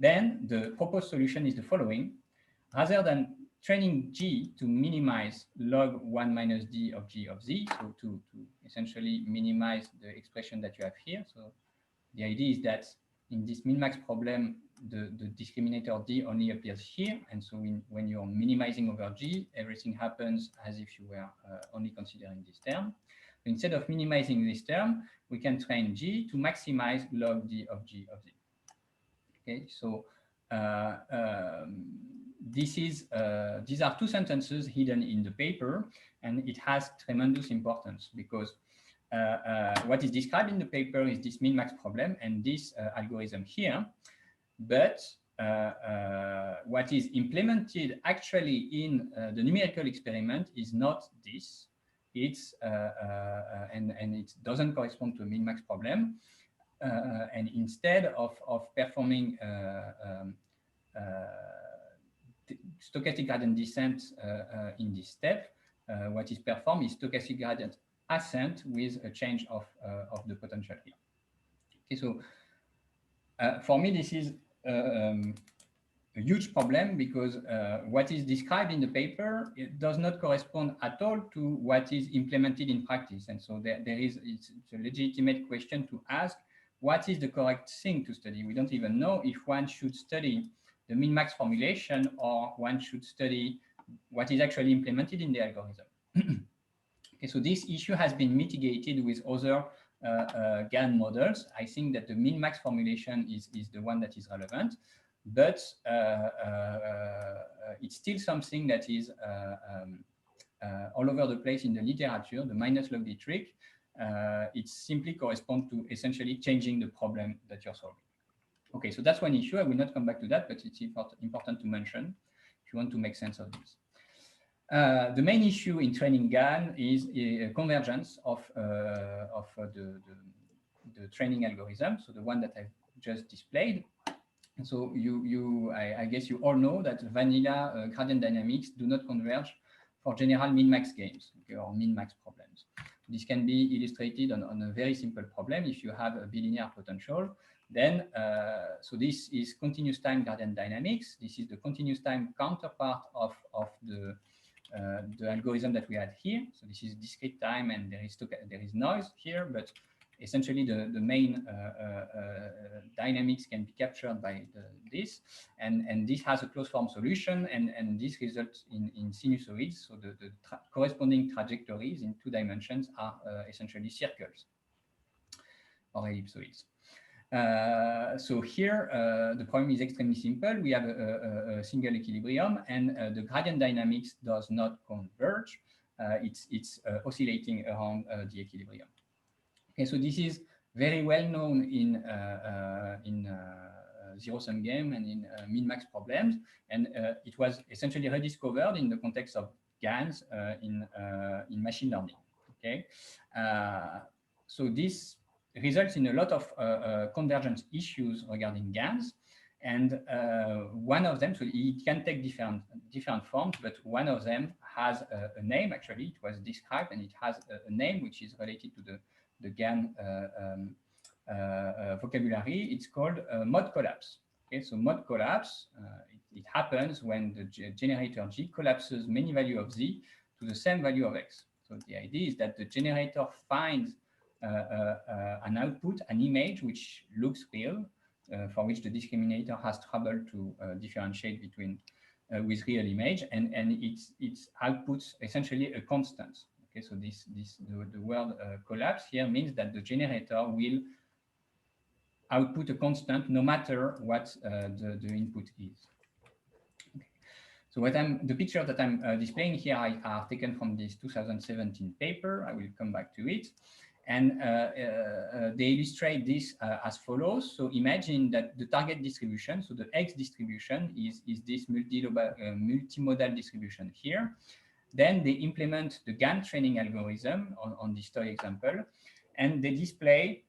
Then the proposed solution is the following. Rather than training G to minimize log 1 minus D of G of Z, so to essentially minimize the expression that you have here. So the idea is that in this min-max problem, the discriminator D only appears here. And so when you're minimizing over G, everything happens as if you were only considering this term. So instead of minimizing this term, we can train G to maximize log D of G of Z. Okay, so these are two sentences hidden in the paper, and it has tremendous importance, because what is described in the paper is this min-max problem and this algorithm here. But what is implemented actually in the numerical experiment is not this. It's and it doesn't correspond to a min-max problem. And instead of performing stochastic gradient descent in this step, what is performed is stochastic gradient ascent with a change of the potential here. Okay, so for me, this is a huge problem, because what is described in the paper, it does not correspond at all to what is implemented in practice. And so it's a legitimate question to ask, what is the correct thing to study? We don't even know if one should study the min-max formulation or one should study what is actually implemented in the algorithm. Okay, so this issue has been mitigated with other GAN models. I think that the min-max formulation is the one that is relevant, but it's still something that is all over the place in the literature, the minus log D trick. It simply corresponds to essentially changing the problem that you're solving. Okay, so that's one issue. I will not come back to that, but it's important to mention if you want to make sense of this. The main issue in training GAN is a convergence of the training algorithm, so the one that I've just displayed. And so I guess you all know that vanilla gradient dynamics do not converge for general min-max games, okay, or min-max problems. This can be illustrated on a very simple problem. If you have a bilinear potential, then so this is continuous time gradient dynamics. This is the continuous time counterpart of the algorithm that we had here. So this is discrete time, and there is noise here, but essentially the main dynamics can be captured by this, and this has a closed form solution, and this results in sinusoids. So the corresponding trajectories in 2 dimensions are essentially circles or ellipsoids. So here, the problem is extremely simple. We have a single equilibrium, and the gradient dynamics does not converge. It's oscillating around the equilibrium. Okay, so this is very well known in zero-sum game and in min-max problems, and it was essentially rediscovered in the context of GANs in machine learning. Okay, so this results in a lot of convergence issues regarding GANs, and one of them, so it can take different forms, but one of them has a name. Actually, it was described, and it has a name which is related to the GAN vocabulary. It's called mode collapse. Okay, so mode collapse, it happens when the generator G collapses many values of Z to the same value of X. So the idea is that the generator finds an output, an image which looks real, for which the discriminator has trouble to differentiate between with real image, and it outputs essentially a constant. Okay, so the word collapse here means that the generator will output a constant no matter what the input is. Okay. So the picture that I'm displaying here are taken from this 2017 paper. I will come back to it. And they illustrate this as follows. So imagine that the target distribution, so the X distribution is this multimodal distribution here. Then they implement the GAN training algorithm on this toy example, and they display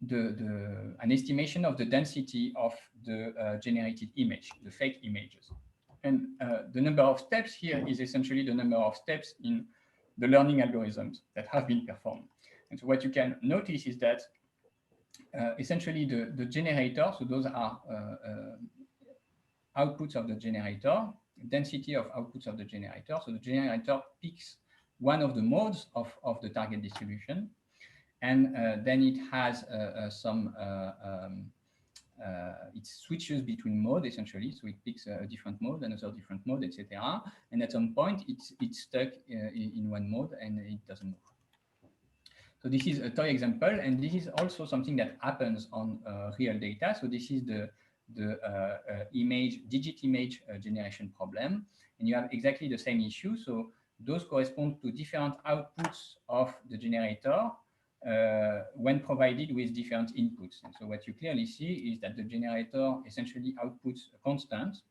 an estimation of the density of the generated image, the fake images. And the number of steps here is essentially the number of steps in the learning algorithms that have been performed. And so what you can notice is that essentially the generator, so those are outputs of the generator, density of outputs of the generator. So the generator picks one of the modes of the target distribution, and then it has it switches between modes essentially. So it picks a different mode, another different mode, etc. And at some point, it's stuck in one mode and it doesn't move. So this is a toy example, and this is also something that happens on real data. So this is the digit image generation problem, and you have exactly the same issue. So those correspond to different outputs of the generator when provided with different inputs. And so what you clearly see is that the generator essentially outputs a constant,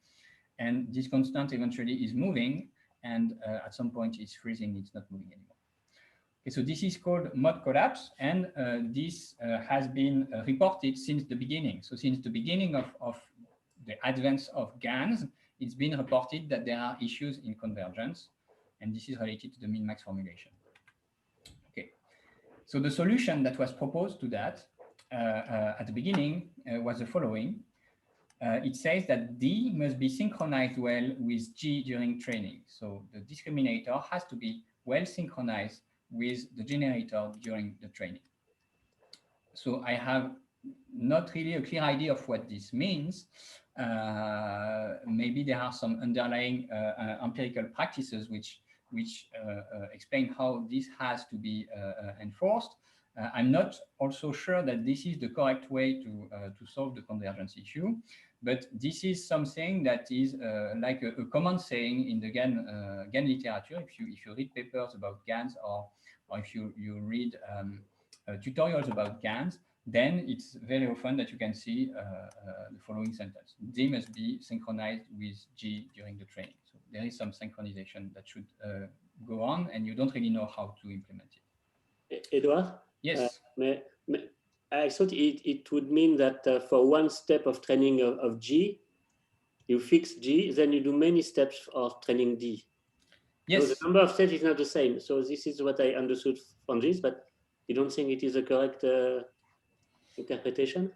and this constant eventually is moving, and at some point it's freezing, it's not moving anymore. Okay, so this is called mode collapse, and this has been reported since the beginning. So since the beginning of the advance of GANs, it's been reported that there are issues in convergence, and this is related to the min-max formulation. Okay, so the solution that was proposed to that at the beginning was the following. It says that D must be synchronized well with G during training. So the discriminator has to be well synchronized with the generator during the training. So I have not really a clear idea of what this means. Maybe there are some underlying empirical practices which explain how this has to be enforced. I'm not also sure that this is the correct way to solve the convergence issue, but this is something that is like a common saying in the GAN literature. If you read papers about GANs, or if you read tutorials about GANs, then it's very often that you can see the following sentence: D must be synchronized with G during the training. So there is some synchronization that should go on, and you don't really know how to implement it. Edouard? Yes. I thought it would mean that for one step of training of G, you fix G, then you do many steps of training D. Yes. So the number of steps is not the same. So this is what I understood from this, but you don't think it is a correct interpretation?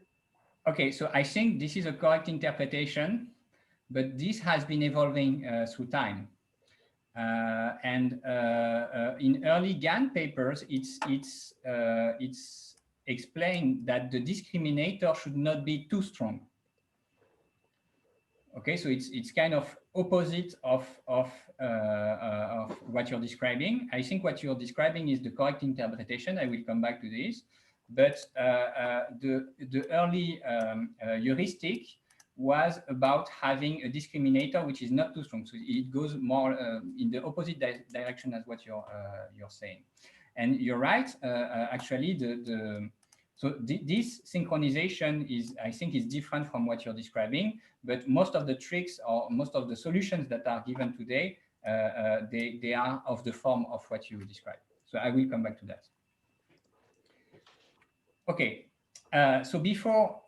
Okay, so I think this is a correct interpretation, but this has been evolving through time. And in early GAN papers, it's explained that the discriminator should not be too strong. Okay, so it's kind of opposite of what you're describing. I think what you're describing is the correct interpretation. I will come back to this. but the early heuristic was about having a discriminator which is not too strong. So it goes more in the opposite direction as what you're saying. And you're right, actually, this synchronization is, I think, is different from what you're describing, but most of the tricks or most of the solutions that are given today, they are of the form of what you described. So I will come back to that. Okay, so before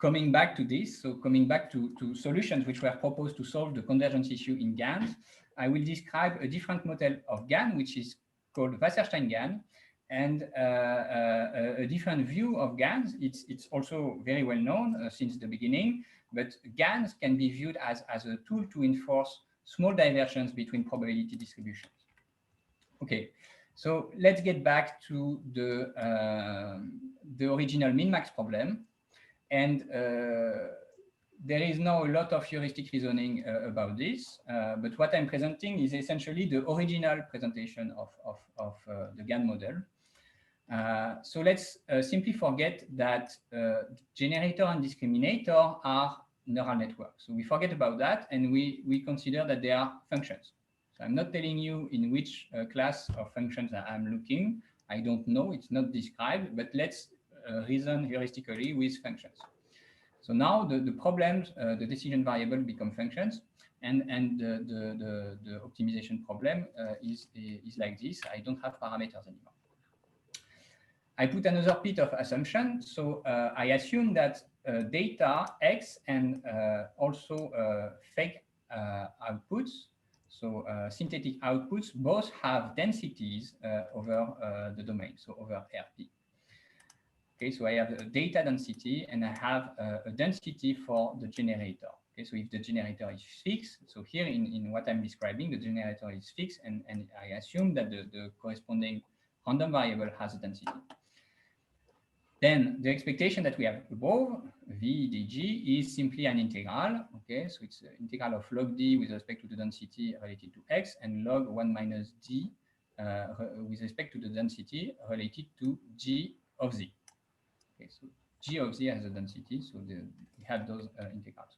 coming back to this, so coming back to solutions which were proposed to solve the convergence issue in GANs, I will describe a different model of GAN, which is called Wasserstein GAN, and a different view of GANs. It's also very well known since the beginning, but GANs can be viewed as a tool to enforce small divergence between probability distributions. Okay, so let's get back to the original min-max problem. And there is now a lot of heuristic reasoning about this, but what I'm presenting is essentially the original presentation of the GAN model. So let's simply forget that generator and discriminator are neural networks. So we forget about that, and we consider that they are functions. So I'm not telling you in which class of functions I'm looking. I don't know, it's not described, but let's reason heuristically with functions. So now the problems, the decision variable become functions, and the optimization problem is like this. I don't have parameters anymore. I put another bit of assumption. So I assume that data X and also fake outputs, so synthetic outputs, both have densities over the domain, so over RP. Okay, so I have a data density and I have a density for the generator. Okay, so if the generator is fixed, so here in what I'm describing, the generator is fixed, and I assume that the corresponding random variable has a density. Then the expectation that we have above, v dg, is simply an integral. Okay, so it's an integral of log d with respect to the density related to x, and log 1 minus d with respect to the density related to g of z. Okay, so g of z has a density, so we have those integrals.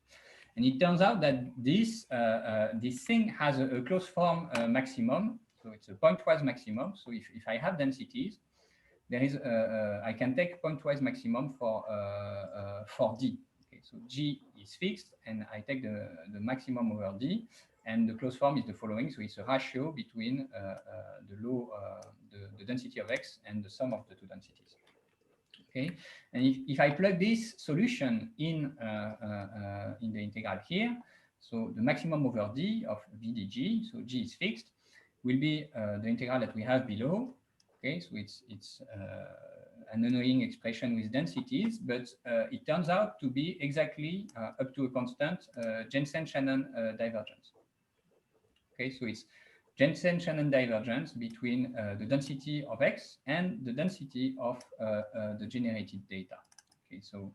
And it turns out that this thing has a closed form maximum, so it's a pointwise maximum. So if I have densities, there is I can take pointwise maximum for d. Okay, so g is fixed, and I take the maximum over d, and the closed form is the following. So it's a ratio between the density of x and the sum of the two densities. Okay, and if I plug this solution in the integral here, so the maximum over d of v dg, so g is fixed, will be the integral that we have below. Okay, so it's an annoying expression with densities, but it turns out to be exactly up to a constant Jensen-Shannon divergence. Okay, so it's Jensen-Shannon divergence between the density of x and the density of the generated data. Okay, so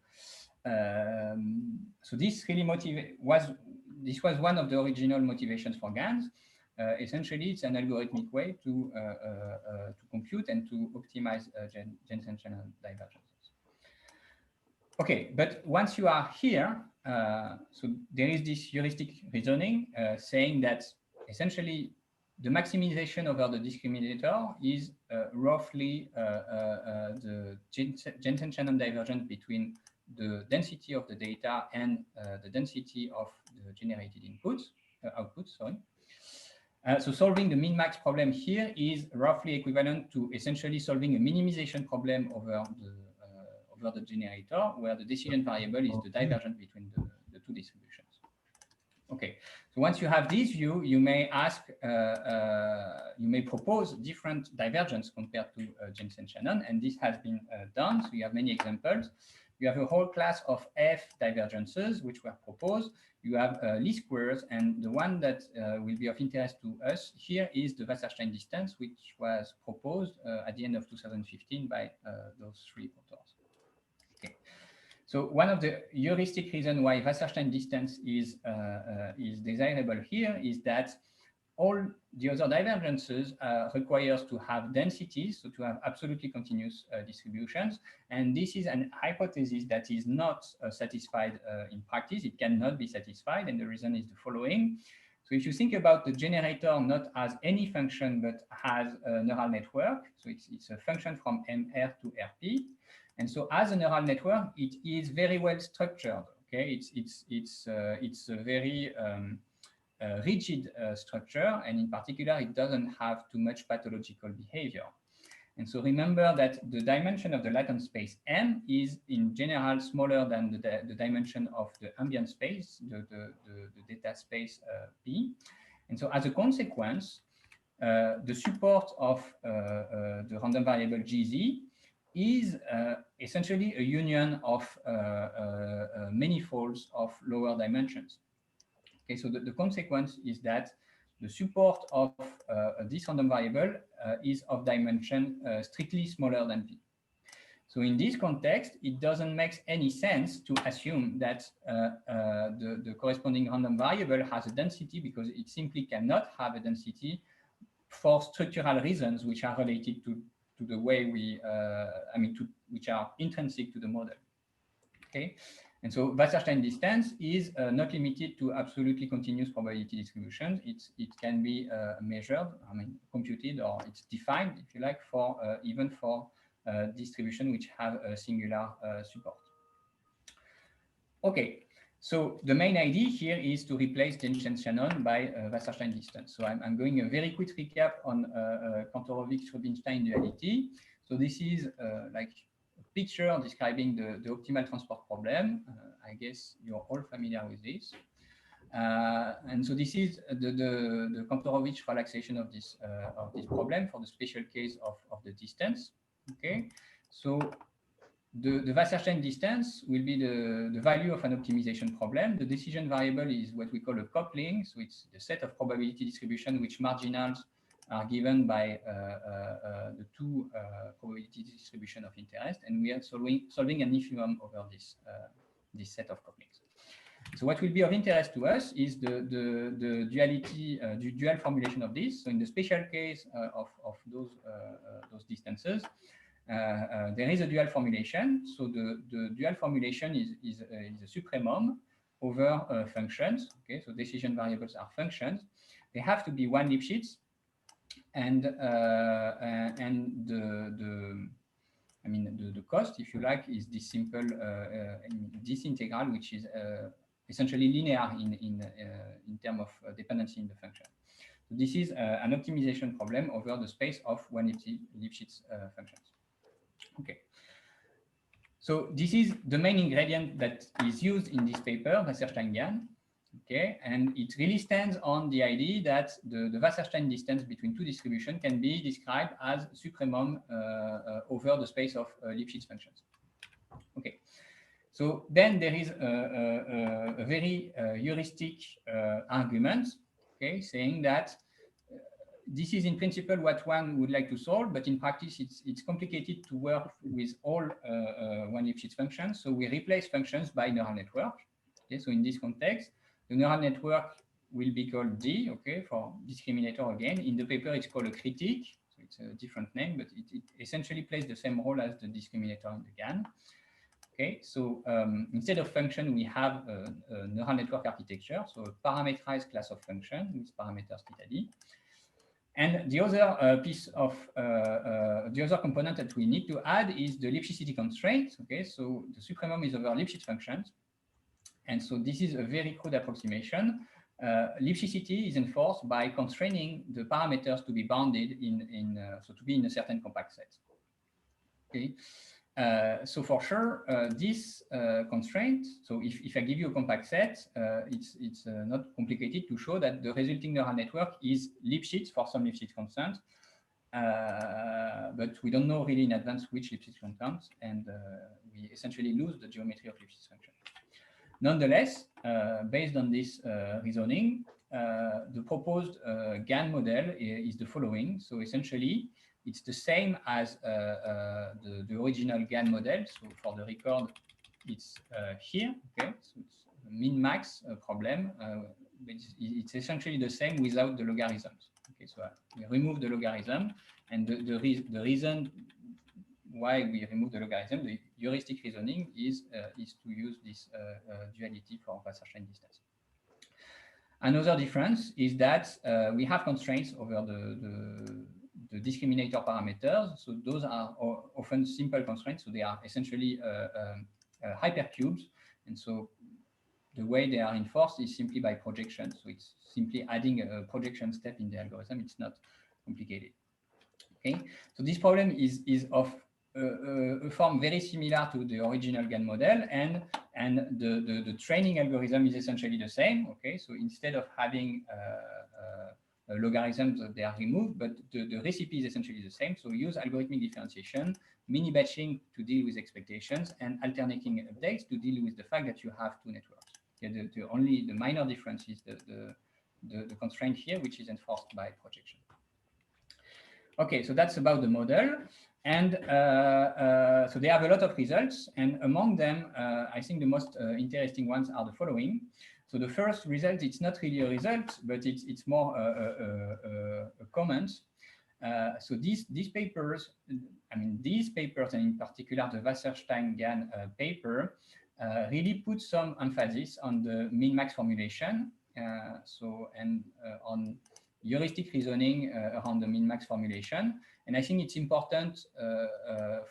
so this really was one of the original motivations for GANs. Essentially, it's an algorithmic way to compute and to optimize Jensen-Shannon divergences. Okay, but once you are here, so there is this heuristic reasoning saying that essentially the maximization over the discriminator is roughly the Jensen-Shannon divergence between the density of the data and the density of the generated outputs. Sorry. So solving the min-max problem here is roughly equivalent to essentially solving a minimization problem over the generator, where the decision variable is the divergence between the two distributions. Okay, so once you have this view, you may ask, you may propose different divergence compared to Jensen-Shannon, and this has been done. So you have many examples. You have a whole class of F divergences which were proposed. You have least squares, and the one that will be of interest to us here is the Wasserstein distance, which was proposed at the end of 2015 by those three authors. Okay. So one of the heuristic reasons why Wasserstein distance is desirable here is that all the other divergences requires to have densities, so to have absolutely continuous distributions. And this is an hypothesis that is not satisfied in practice. It cannot be satisfied, and the reason is the following. So if you think about the generator not as any function, but as a neural network, so it's a function from MR to RP. And so as a neural network, it is very well structured. Okay, it's a very rigid structure, and in particular, it doesn't have too much pathological behavior. And so remember that the dimension of the latent space M is in general smaller than the dimension of the ambient space, the data space P. And so as a consequence, the support of the random variable GZ is essentially a union of manifolds of lower dimensions. Okay, so the consequence is that the support of this random variable is of dimension strictly smaller than P. So in this context, it doesn't make any sense to assume that the corresponding random variable has a density, because it simply cannot have a density for structural reasons which are related to the way we, which are intrinsic to the model. Okay. And so Wasserstein distance is not limited to absolutely continuous probability distributions. It can be measured, computed, or it's defined, if you like, for even for distribution which have a singular support. Okay, so the main idea here is to replace Jensen-Shannon by Wasserstein distance. So I'm going a very quick recap on Kantorovich-Rubinstein duality. So this is like picture describing the optimal transport problem. I guess you're all familiar with this. And so this is the Kantorovich relaxation of this problem for the special case of the distance. Okay, so the Wasserstein distance will be the value of an optimization problem. The decision variable is what we call a coupling. So it's the set of probability distribution which marginals are given by the two probability distribution of interest, and we are solving an infimum over this set of couplings. So what will be of interest to us is the duality, the dual formulation of this. So in the special case of those distances, there is a dual formulation. So the dual formulation is a supremum over functions. Okay, so decision variables are functions. They have to be one Lipschitz. And the cost, if you like, is this simple this integral, which is essentially linear in terms of dependency in the function. So this is an optimization problem over the space of one Lipschitz functions. Okay. So this is the main ingredient that is used in this paper, Wasserstein-Gahn. Okay, and it really stands on the idea that the Wasserstein distance between two distributions can be described as supremum over the space of Lipschitz functions. Okay, so then there is a very heuristic argument, okay, saying that this is in principle what one would like to solve, but in practice it's complicated to work with all one Lipschitz functions. So we replace functions by neural network. Okay, so in this context, the neural network will be called D, okay, for discriminator again. In the paper, it's called a critique, so it's a different name, but it essentially plays the same role as the discriminator in the GAN. Okay, so instead of function, we have a neural network architecture, so a parameterized class of function with parameters theta D. And the other piece of the other component that we need to add is the Lipschicity constraint. Okay, so the supremum is over Lipschitz functions. And so this is a very crude approximation. Lipschicity is enforced by constraining the parameters to be bounded so to be in a certain compact set. Okay, so for sure, this constraint. So if I give you a compact set, it's not complicated to show that the resulting neural network is Lipschitz for some Lipschitz constant, but we don't know really in advance which Lipschitz constant, and we essentially lose the geometry of Lipschitz function. Nonetheless, based on this reasoning, the proposed GAN model is the following. So essentially, it's the same as the original GAN model. So for the record, it's here. Okay, so it's a min-max problem it's essentially the same without the logarithms. Okay, so we remove the logarithm, and the reason why we remove the logarithm, the heuristic reasoning, is to use this duality for Wasserstein distance. Another difference is that we have constraints over the discriminator parameters. So those are often simple constraints. So they are essentially hypercubes. And so the way they are enforced is simply by projection. So it's simply adding a projection step in the algorithm. It's not complicated. Okay. So this problem is of a form very similar to the original GAN model, and the training algorithm is essentially the same. Okay, so instead of having logarithms, they are removed, but the recipe is essentially the same. So we use algorithmic differentiation, mini batching to deal with expectations, and alternating updates to deal with the fact that you have two networks. Okay, the minor difference is the constraint here, which is enforced by projection. Okay, so that's about the model. And so they have a lot of results. And among them, I think the most interesting ones are the following. So the first result, it's not really a result, but it's more a comment. So these papers, and in particular the Wasserstein-GAN paper, really put some emphasis on the min-max formulation. And on heuristic reasoning around the min-max formulation. And I think it's important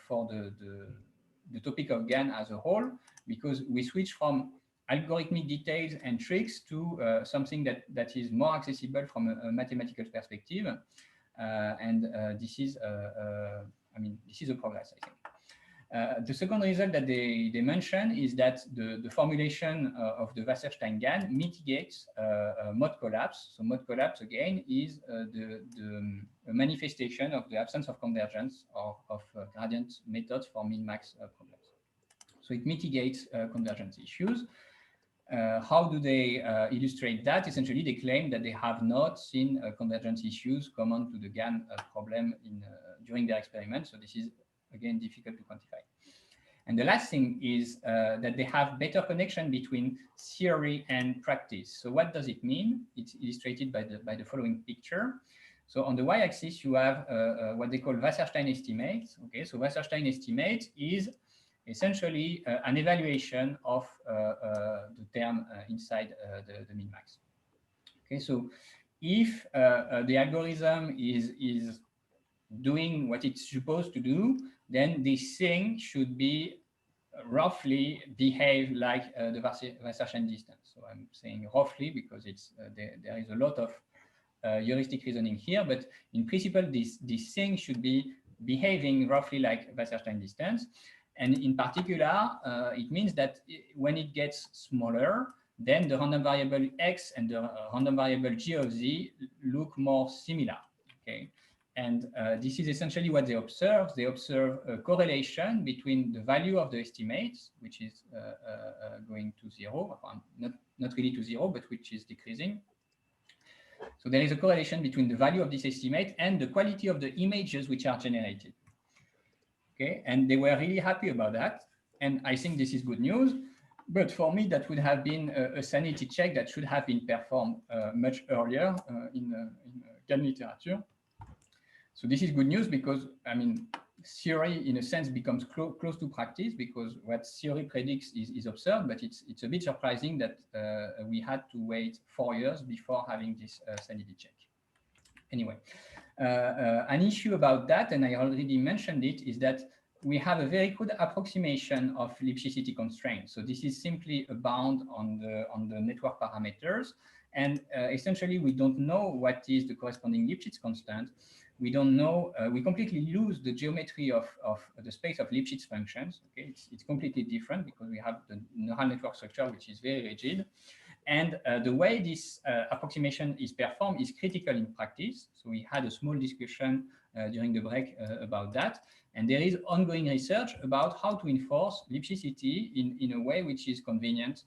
for the topic of GAN as a whole, because we switch from algorithmic details and tricks to something that is more accessible from a mathematical perspective. This is, this is a progress, I think. The second result that they mention is that the formulation of the Wasserstein-GAN mitigates mode collapse. So mode collapse, again, is the manifestation of the absence of convergence or of gradient methods for min-max problems. So it mitigates convergence issues. How do they illustrate that? Essentially, they claim that they have not seen convergence issues common to the GAN problem during their experiment. So this is, again, difficult to quantify. And the last thing is that they have better connection between theory and practice. So what does it mean? It's illustrated by the following picture. So on the y-axis, you have what they call Wasserstein estimates. Okay, so Wasserstein estimate is essentially an evaluation of the term inside the min-max. Okay, so if the algorithm is doing what it's supposed to do, then this thing should be roughly behave like the Wasserstein distance. So I'm saying roughly because it's there is a lot of heuristic reasoning here, but in principle, this thing should be behaving roughly like Wasserstein distance. And in particular, it means that when it gets smaller, then the random variable x and the random variable g of z look more similar. Okay. And this is essentially what they observe. They observe a correlation between the value of the estimates, which is going to zero, not really to zero, but which is decreasing. So there is a correlation between the value of this estimate and the quality of the images which are generated. Okay, and they were really happy about that. And I think this is good news. But for me, that would have been a sanity check that should have been performed much earlier in GAN literature. So this is good news because, theory, in a sense, becomes close to practice because what theory predicts is observed, but it's a bit surprising that we had to wait 4 years before having this sanity check. Anyway, an issue about that, and I already mentioned it, is that we have a very good approximation of Lipschicity constraints. So this is simply a bound on the network parameters. And essentially, we don't know what is the corresponding Lipschitz constant. We don't know, we completely lose the geometry of the space of Lipschitz functions. Okay, it's completely different because we have the neural network structure, which is very rigid. And the way this approximation is performed is critical in practice. So we had a small discussion during the break about that. And there is ongoing research about how to enforce Lipschicity in a way which is convenient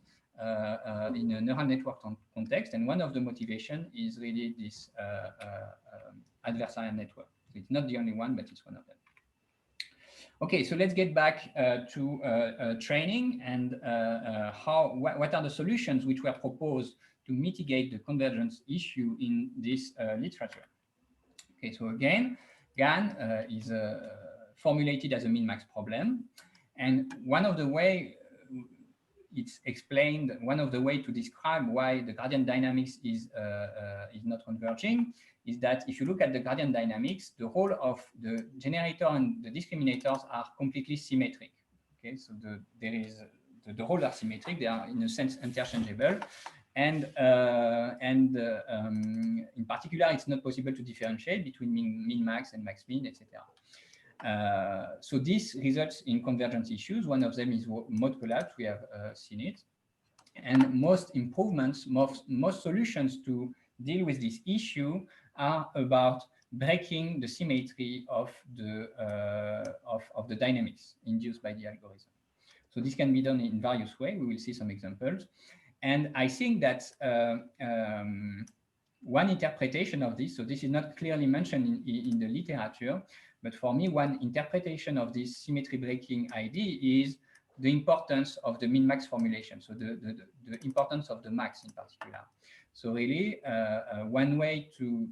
in a neural network context. And one of the motivation is really this adversarial network. So it's not the only one, but it's one of them. Okay, so let's get back to training and what are the solutions which were proposed to mitigate the convergence issue in this literature. Okay, so again, GAN is formulated as a min-max problem, and one of the way it's explained, one of the way to describe why the gradient dynamics is not converging is that if you look at the gradient dynamics, the role of the generator and the discriminators are completely symmetric. Okay, so the roles are symmetric; they are in a sense interchangeable, and in particular, it's not possible to differentiate between min-max and max-min, etc. So this results in convergence issues. One of them is mode collapse. We have seen it. And most improvements, most solutions to deal with this issue are about breaking the symmetry of the dynamics induced by the algorithm. So this can be done in various ways. We will see some examples. And I think that one interpretation of this, so this is not clearly mentioned in the literature, but for me, one interpretation of this symmetry breaking idea is the importance of the min-max formulation, so the importance of the max in particular. So really, one way to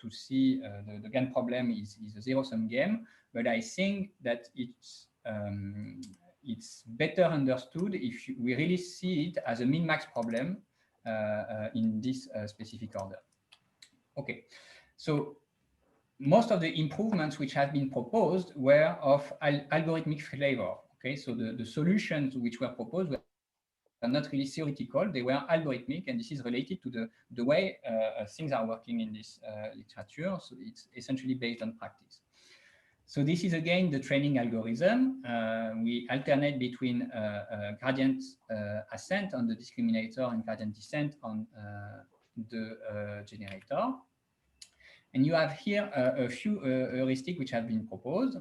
see the GAN problem is a zero-sum game, but I think that it's better understood if we really see it as a min-max problem in this specific order. Okay, so most of the improvements which have been proposed were of algorithmic flavor. Okay, so the solutions which were proposed were not really theoretical, they were algorithmic, and this is related to the way things are working in this literature. So it's essentially based on practice. So this is again the training algorithm. We alternate between gradient ascent on the discriminator and gradient descent on the generator. And you have here a few heuristics which have been proposed.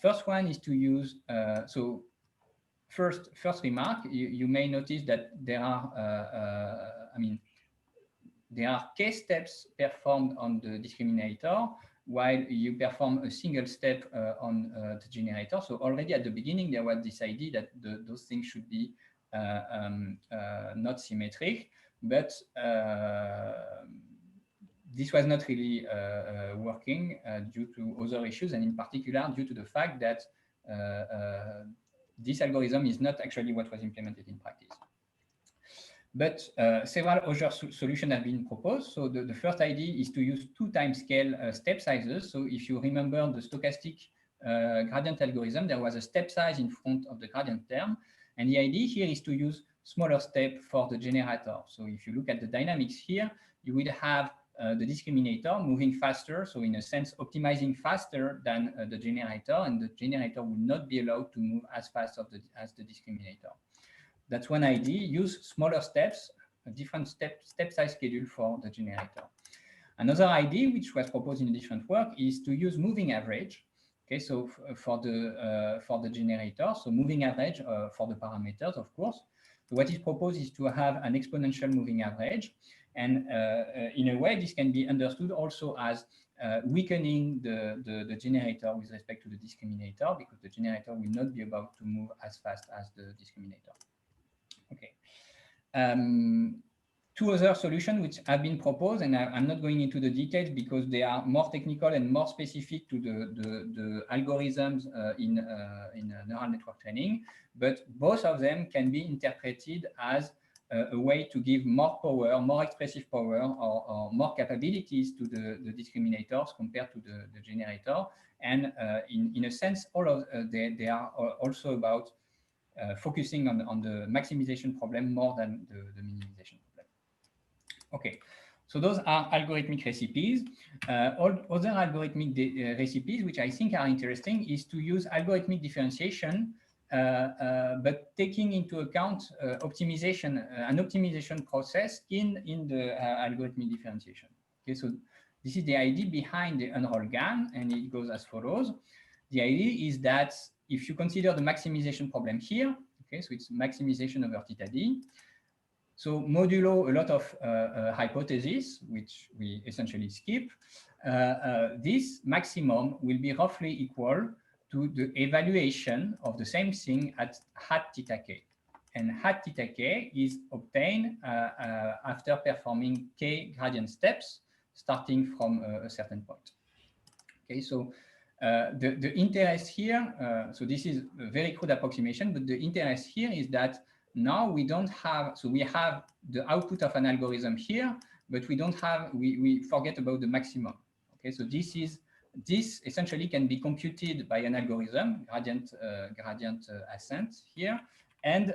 First one is to use, so first remark, you may notice that there are, there are k steps performed on the discriminator, while you perform a single step on the generator. So already at the beginning, there was this idea that those things should be not symmetric, but this was not really working due to other issues, and in particular due to the fact that this algorithm is not actually what was implemented in practice. But several other solutions have been proposed. So the first idea is to use 2 timescale step sizes. So if you remember the stochastic gradient algorithm, there was a step size in front of the gradient term. And the idea here is to use smaller step for the generator. So if you look at the dynamics here, you will have the discriminator moving faster. So in a sense, optimizing faster than the generator, and the generator will not be allowed to move as fast as the discriminator. That's one idea. Use smaller steps, a different step size schedule for the generator. Another idea, which was proposed in a different work, is to use moving average. Okay, so for the generator, so moving average for the parameters, of course. So what is proposed is to have an exponential moving average, and in a way, this can be understood also as weakening the generator with respect to the discriminator, because the generator will not be able to move as fast as the discriminator. Okay. 2 other solutions which have been proposed, and I'm not going into the details because they are more technical and more specific to the algorithms in neural network training, but both of them can be interpreted as a way to give more power, more expressive power, or more capabilities to the discriminators compared to the generator. And in a sense, all of they are also about focusing on the maximization problem more than the minimization problem. Okay, so those are algorithmic recipes. All other algorithmic recipes, which I think are interesting, is to use algorithmic differentiation, but taking into account optimization, an optimization process in the algorithmic differentiation. Okay, so this is the idea behind the unrolled GAN, and it goes as follows. The idea is that if you consider the maximization problem here, okay, so it's maximization over theta d. So modulo a lot of hypotheses, which we essentially skip, this maximum will be roughly equal to the evaluation of the same thing at theta k. and hat theta k is obtained after performing k gradient steps starting from a certain point. Okay, so the interest here, so this is a very crude approximation, but the interest here is that now we don't have, so we have the output of an algorithm here, but we don't have, we forget about the maximum. Okay, so this essentially can be computed by an algorithm, gradient ascent here, and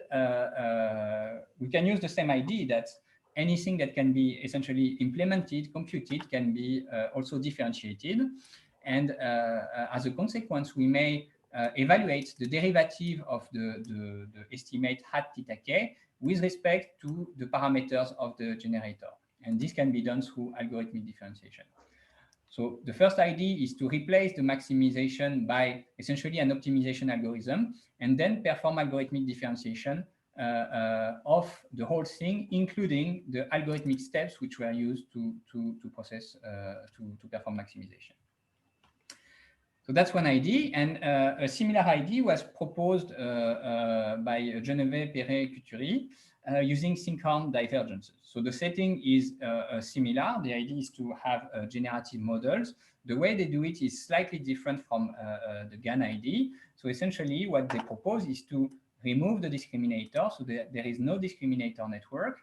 we can use the same idea that anything that can be essentially implemented, computed, can be also differentiated. And as a consequence, we may evaluate the derivative of the estimate hat theta k with respect to the parameters of the generator. And this can be done through algorithmic differentiation. So the first idea is to replace the maximization by essentially an optimization algorithm, and then perform algorithmic differentiation of the whole thing, including the algorithmic steps which were used to process, to perform maximization. So that's one idea, and a similar idea was proposed by Generative, Perret, Couturier, using sinkhorn divergences. So the setting is similar. The idea is to have generative models. The way they do it is slightly different from the GAN idea. So essentially what they propose is to remove the discriminator, so there is no discriminator network.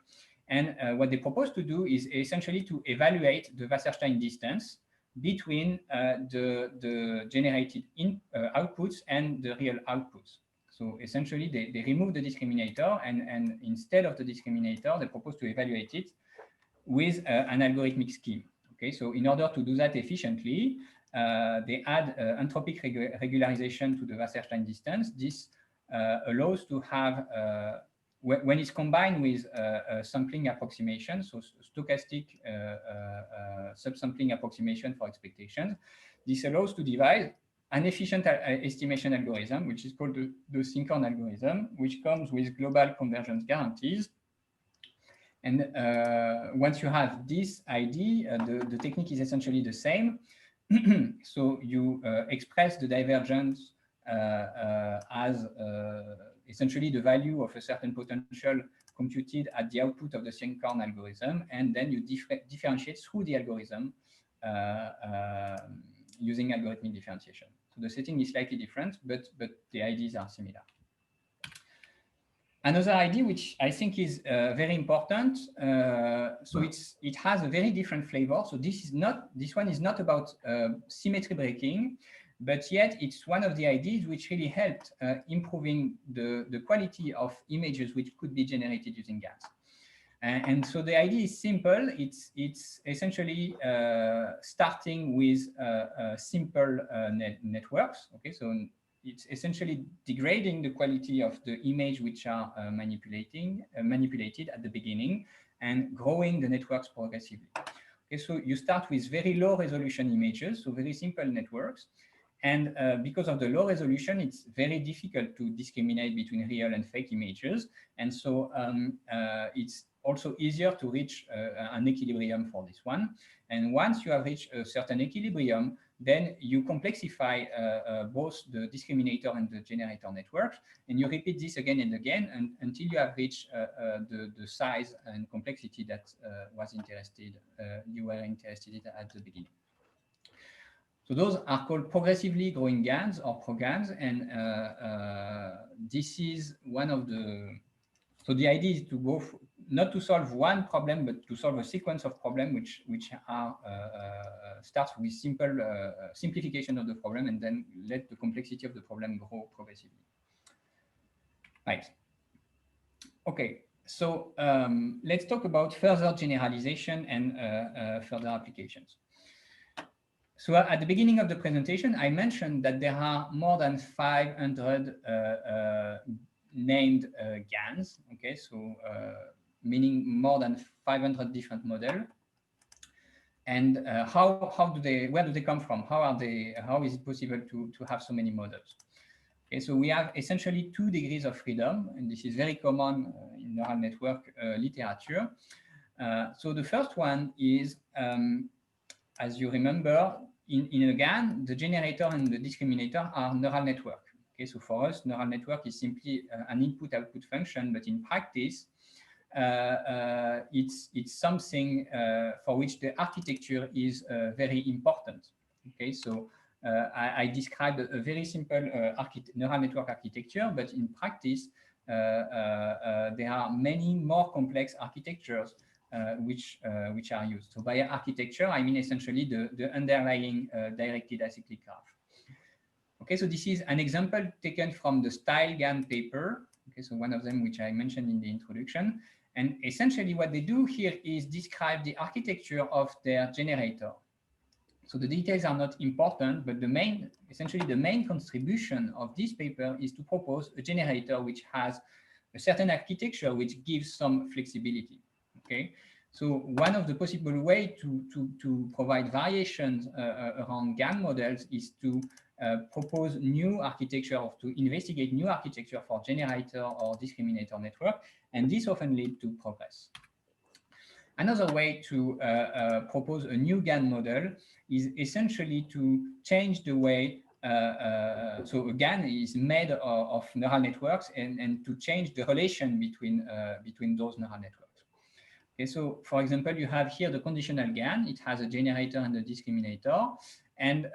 And what they propose to do is essentially to evaluate the Wasserstein distance between the generated outputs and the real outputs. So essentially, they remove the discriminator, and instead of the discriminator, they propose to evaluate it with an algorithmic scheme. Okay, so in order to do that efficiently, they add entropic regularization to the Wasserstein distance. This allows to have, when it's combined with a sampling approximation, so stochastic subsampling approximation for expectations, this allows to devise an efficient estimation algorithm, which is called the sinkhorn algorithm, which comes with global convergence guarantees. And once you have this idea, the technique is essentially the same. So you express the divergence as essentially the value of a certain potential computed at the output of the sinkhorn algorithm, and then you differentiate through the algorithm using algorithmic differentiation. So the setting is slightly different, but the ideas are similar. Another idea, which I think is very important, so it has a very different flavor. So this one is not about symmetry breaking, but yet it's one of the ideas which really helped improving the quality of images which could be generated using GANs. And so the idea is simple. It's essentially starting with simple networks. Okay, so it's essentially degrading the quality of the image which are manipulated at the beginning, and growing the networks progressively. Okay, so you start with very low resolution images, so very simple networks. And because of the low resolution, it's very difficult to discriminate between real and fake images. And so it's also easier to reach an equilibrium for this one. And once you have reached a certain equilibrium, then you complexify both the discriminator and the generator networks, and you repeat this again and again until you have reached the size and complexity that you were interested in at the beginning. So those are called progressively growing GANs or programs, and this is one of the. So the idea is to go not to solve one problem, but to solve a sequence of problems which are starts with simple simplification of the problem, and then let the complexity of the problem grow progressively. Right. Okay. So let's talk about further generalization and further applications. So at the beginning of the presentation, I mentioned that there are more than 500 named GANs. Okay, so meaning more than 500 different models. And where do they come from? How is it possible to have so many models? Okay, so we have essentially 2 degrees of freedom, and this is very common in neural network literature. So the first one is, as you remember, in a GAN, the generator and the discriminator are neural network. Okay, so for us, neural network is simply an input-output function, but in practice, it's something for which the architecture is very important. Okay, so I described a very simple neural network architecture, but in practice, there are many more complex architectures which are used. So by architecture, I mean essentially the underlying directed acyclic graph. Okay, so this is an example taken from the style GAN paper. Okay, so one of them which I mentioned in the introduction. And essentially what they do here is describe the architecture of their generator. So the details are not important, but essentially the main contribution of this paper is to propose a generator which has a certain architecture which gives some flexibility. Okay, so one of the possible ways to provide variations around GAN models is to propose new architecture, or to investigate new architecture for generator or discriminator network, and this often leads to progress. Another way to propose a new GAN model is essentially to change the way, so a GAN is made of neural networks, and to change the relation between those neural networks. Okay, so for example, you have here the conditional GAN. It has a generator and a discriminator, and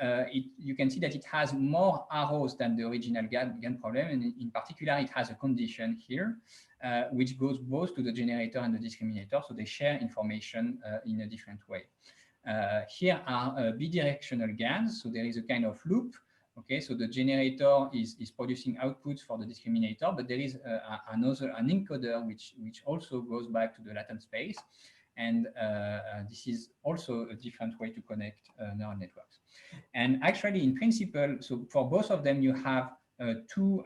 you can see that it has more arrows than the original GAN problem, and in particular, it has a condition here, which goes both to the generator and the discriminator, so they share information in a different way. Here are bidirectional GANs, so there is a kind of loop. Okay, so the generator is producing outputs for the discriminator, but there is an encoder which also goes back to the latent space, and this is also a different way to connect neural networks. And actually, in principle, so for both of them, you have two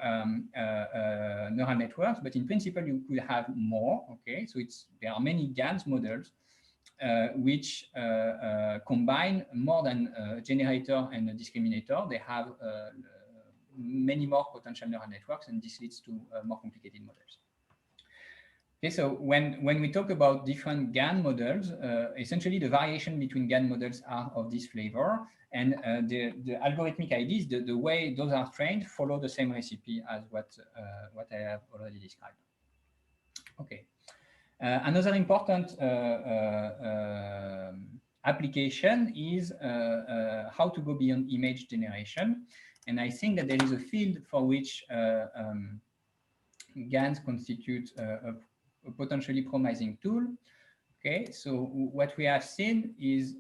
neural networks, but in principle, you could have more. Okay, so there are many GANs models which combine more than a generator and a discriminator. They have many more potential neural networks, and this leads to more complicated models. Okay, so when we talk about different GAN models, essentially the variation between GAN models are of this flavor, and the algorithmic IDs, the way those are trained, follow the same recipe as what I have already described. Okay. Another important application is how to go beyond image generation. And I think that there is a field for which GANs constitute a potentially promising tool. Okay, so what we have seen is,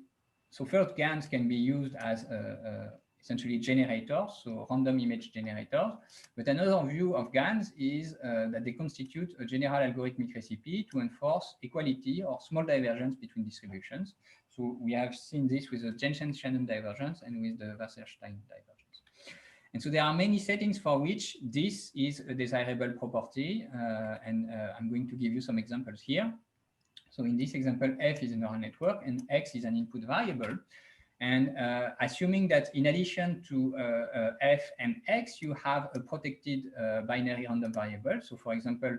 so first, GANs can be used as essentially generators, so random image generators. But another view of GANs is that they constitute a general algorithmic recipe to enforce equality or small divergence between distributions. So we have seen this with the Jensen-Shannon divergence and with the Wasserstein divergence. And so there are many settings for which this is a desirable property, and I'm going to give you some examples here. So in this example, F is a neural network and X is an input variable. And assuming that in addition to F and X, you have a protected binary random variable. So for example,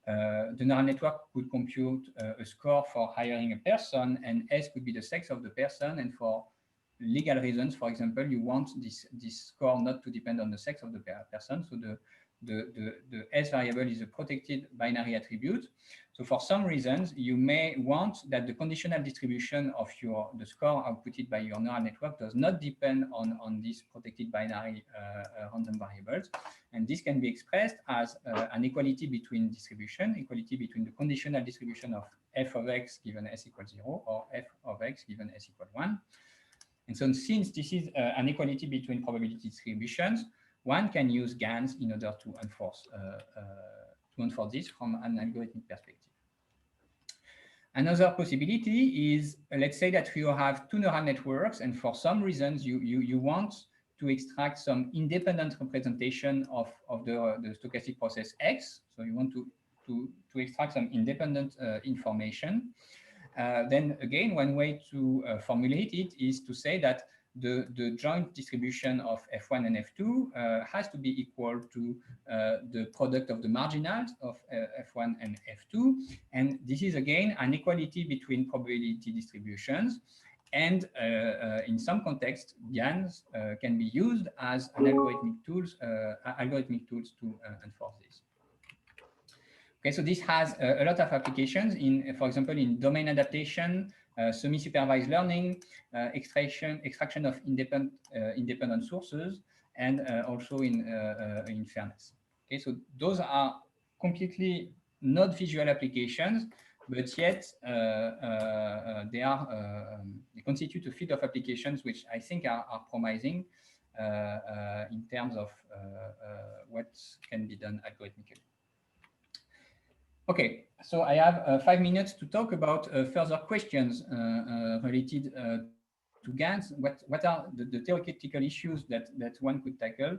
the neural network could compute a score for hiring a person, and S could be the sex of the person. And for legal reasons, for example, you want this score not to depend on the sex of the person. So the S variable is a protected binary attribute. So for some reasons, you may want that the conditional distribution of the score outputted by your neural network does not depend on these protected binary random variables. And this can be expressed as an equality between distribution, equality between the conditional distribution of f of x given s equals 0 or f of x given s equals 1. And so since this is an equality between probability distributions, one can use GANs in order to enforce this from an algorithmic perspective. Another possibility is, let's say that you have two neural networks, and for some reasons you want to extract some independent representation of the stochastic process X. So you want to extract some independent information. Then again, one way to formulate it is to say that the joint distribution of F1 and F2 has to be equal to the product of the marginals of F1 and F2. And this is again an equality between probability distributions. And in some contexts, GANs can be used as an algorithmic tools to enforce this. Okay, so this has a lot of applications in, for example, in domain adaptation, semi-supervised learning, extraction of independent sources, and also in fairness. Okay, so those are completely not visual applications, but yet they constitute a field of applications which I think are promising in terms of what can be done algorithmically. Okay, so I have 5 minutes to talk about further questions related to GANs. What are the theoretical issues that one could tackle?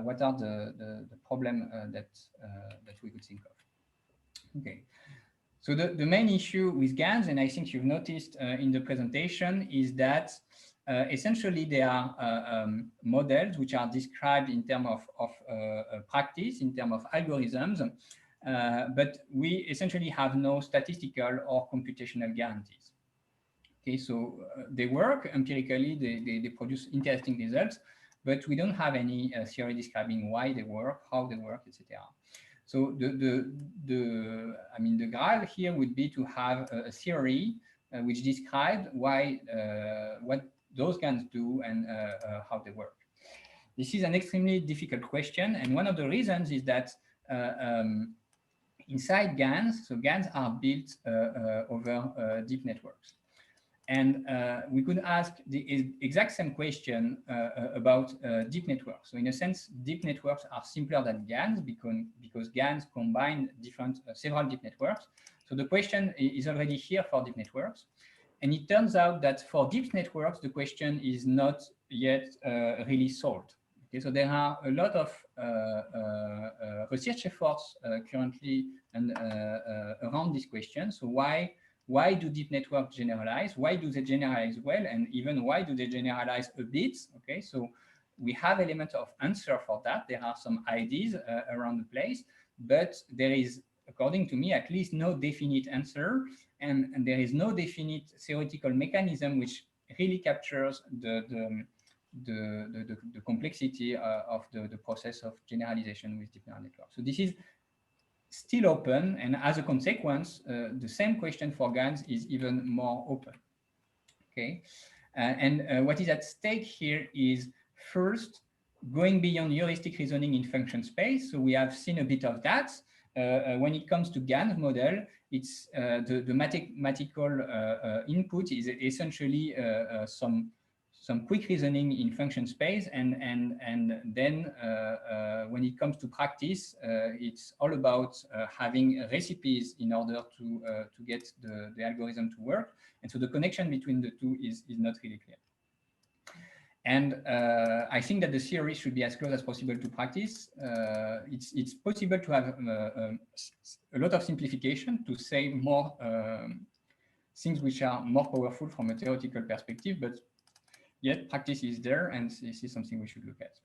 What are the problem that we could think of? Okay, so the main issue with GANs, and I think you've noticed in the presentation, is that essentially they are models which are described in terms of practice, in terms of algorithms, but we essentially have no statistical or computational guarantees. Okay, so they work empirically, they produce interesting results, but we don't have any theory describing why they work, how they work, etc. So the goal here would be to have a theory which describes why what those GANs do and how they work. This is an extremely difficult question, and one of the reasons is that inside GANs, so GANs are built over deep networks. And we could ask the exact same question about deep networks. So in a sense, deep networks are simpler than GANs because GANs combine several deep networks. So the question is already here for deep networks. And it turns out that for deep networks, the question is not yet really solved. Okay, so there are a lot of research efforts currently and around this question. So why do deep networks generalize? Why do they generalize well? And even why do they generalize a bit? Okay, so we have elements of answer for that. There are some ideas around the place, but there is, according to me, at least no definite answer. And there is no definite theoretical mechanism which really captures the complexity of the process of generalization with deep neural networks. So this is still open, and as a consequence, the same question for GANs is even more open. Okay, and what is at stake here is first going beyond heuristic reasoning in function space. So we have seen a bit of that. When it comes to GANs model, it's the mathematical input is essentially some quick reasoning in function space, and then when it comes to practice, it's all about having recipes in order to get the algorithm to work. And so the connection between the two is not really clear. And I think that the theory should be as close as possible to practice. It's possible to have a lot of simplification, to say more things which are more powerful from a theoretical perspective, but yet practice is there, and this is something we should look at.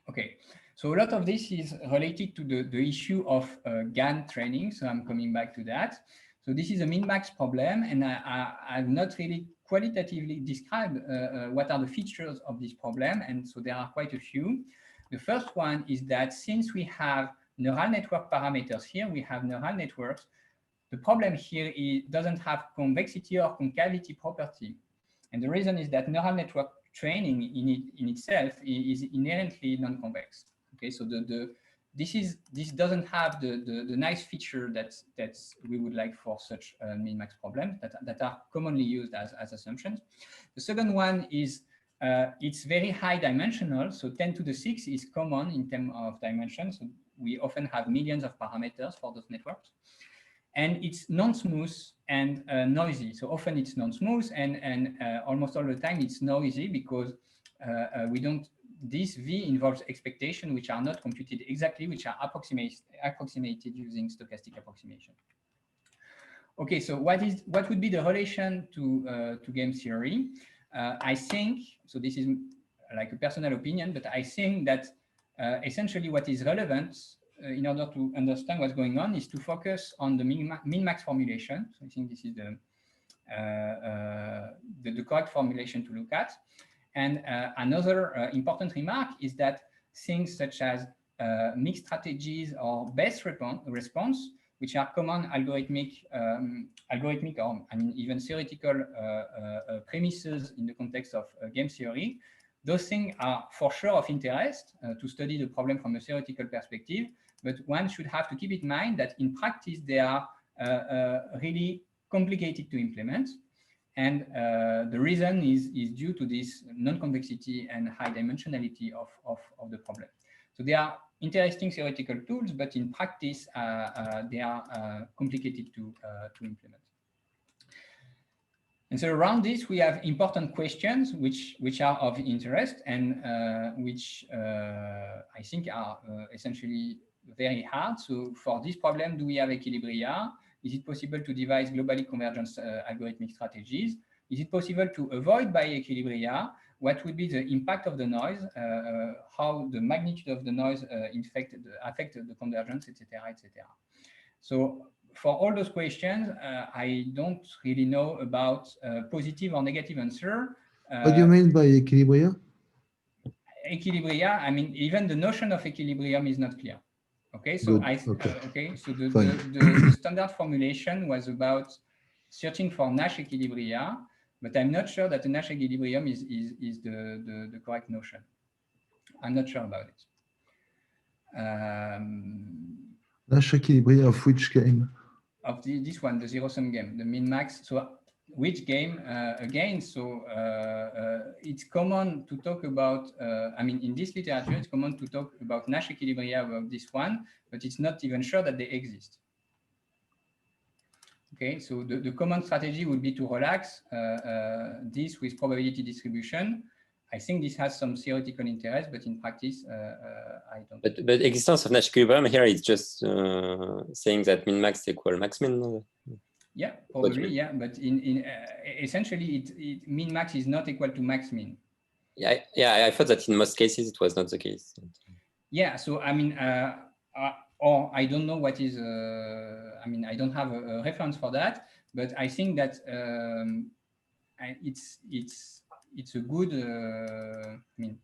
Okay, so a lot of this is related to the issue of GAN training, so I'm coming back to that. So this is a min-max problem, and I've not really qualitatively described what are the features of this problem, and so there are quite a few. The first one is that since we have neural network parameters here, we have neural networks, the problem here doesn't have convexity or concavity property. And the reason is that neural network training in itself is inherently non-convex. Okay, so this doesn't have the nice feature that we would like for such min-max problems that are commonly used as assumptions. The second one is it's very high dimensional. So 10 to the 6 is common in terms of dimensions. So we often have millions of parameters for those networks. And it's non-smooth and noisy. So often it's non-smooth, and almost all the time it's noisy because this V involves expectations which are not computed exactly, which are approximated using stochastic approximation. Okay, so what would be the relation to game theory? I think, so this is like a personal opinion, but I think that essentially what is relevant in order to understand what's going on is to focus on the min-max formulation. So I think this is the correct formulation to look at. And another important remark is that things such as mixed strategies or best response, which are common algorithmic or I mean even theoretical premises in the context of game theory, those things are for sure of interest to study the problem from a theoretical perspective. But one should have to keep in mind that in practice they are really complicated to implement. And the reason is due to this non-convexity and high dimensionality of the problem. So they are interesting theoretical tools, but in practice, they are complicated to implement. And so around this, we have important questions which are of interest and which I think are essentially very hard. So for this problem, do we have equilibria? Is it possible to devise globally convergent algorithmic strategies? Is it possible to avoid bi-equilibria? What would be the impact of the noise? How the magnitude of the noise affect the convergence, etc., etc. So for all those questions, I don't really know about positive or negative answer. What do you mean by equilibria? Equilibria, I mean, even the notion of equilibrium is not clear. Okay, so so the standard formulation was about searching for Nash equilibria, but I'm not sure that the Nash equilibrium is the correct notion. I'm not sure about it. Nash equilibria of which game? Of this one, the zero-sum game, the min-max. So which game again? So it's common to talk about, I mean, in this literature, it's common to talk about Nash equilibria about this one, but it's not even sure that they exist. Okay, so the common strategy would be to relax this with probability distribution. I think this has some theoretical interest, but in practice, I don't. But existence of Nash equilibrium here is just saying that min-max equal max-min. Yeah, probably, yeah, but in essentially, min-max is not equal to max-min. Yeah, I thought that in most cases it was not the case. Yeah, so I mean, or I don't know what is. I mean, I don't have a reference for that, but I think that it's a good. I mean,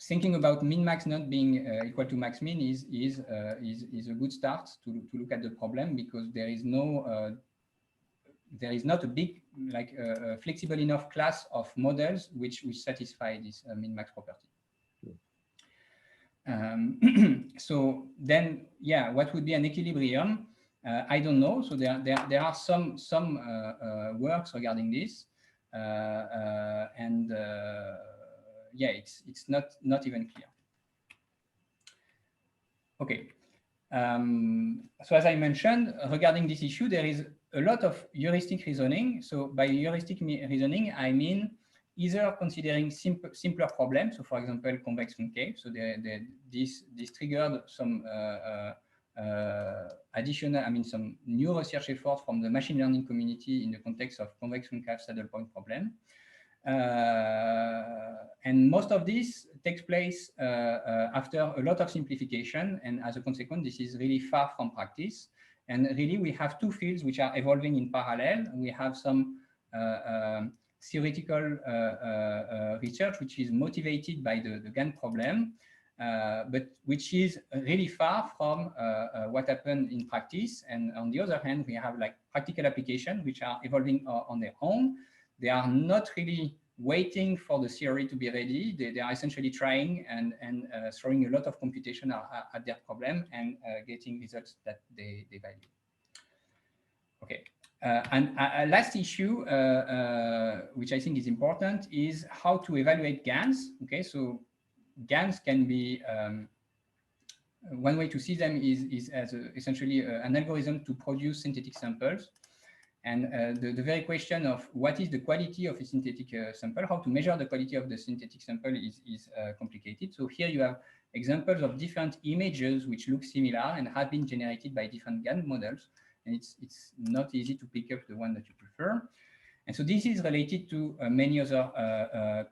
thinking about min-max not being equal to max-min is a good start to look at the problem, because there is no there is not a big flexible enough class of models which satisfy this min-max property. So then, yeah, what would be an equilibrium? I don't know. So there are some works regarding this, and yeah, it's not even clear. Okay. So as I mentioned, regarding this issue, there is a lot of heuristic reasoning. So by heuristic reasoning, I mean either considering simpler problems. So for example, convex concave. So this triggered some additional, I mean, some new research effort from the machine learning community in the context of convex concave saddle point problem. And most of this takes place after a lot of simplification, and as a consequence, this is really far from practice. And really, we have two fields which are evolving in parallel. We have some theoretical research which is motivated by the GAN problem, but which is really far from what happened in practice. And on the other hand, we have like practical applications which are evolving on their own. They are not really waiting for the theory to be ready. They are essentially trying and throwing a lot of computation at their problem and getting results that they value. Okay. And a last issue, which I think is important, is how to evaluate GANs. Okay, so GANs can be, one way to see them is as essentially an algorithm to produce synthetic samples. And the very question of what is the quality of a synthetic sample, how to measure the quality of the synthetic sample is complicated. So here you have examples of different images which look similar and have been generated by different GAN models. And it's not easy to pick up the one that you prefer. And so this is related to many other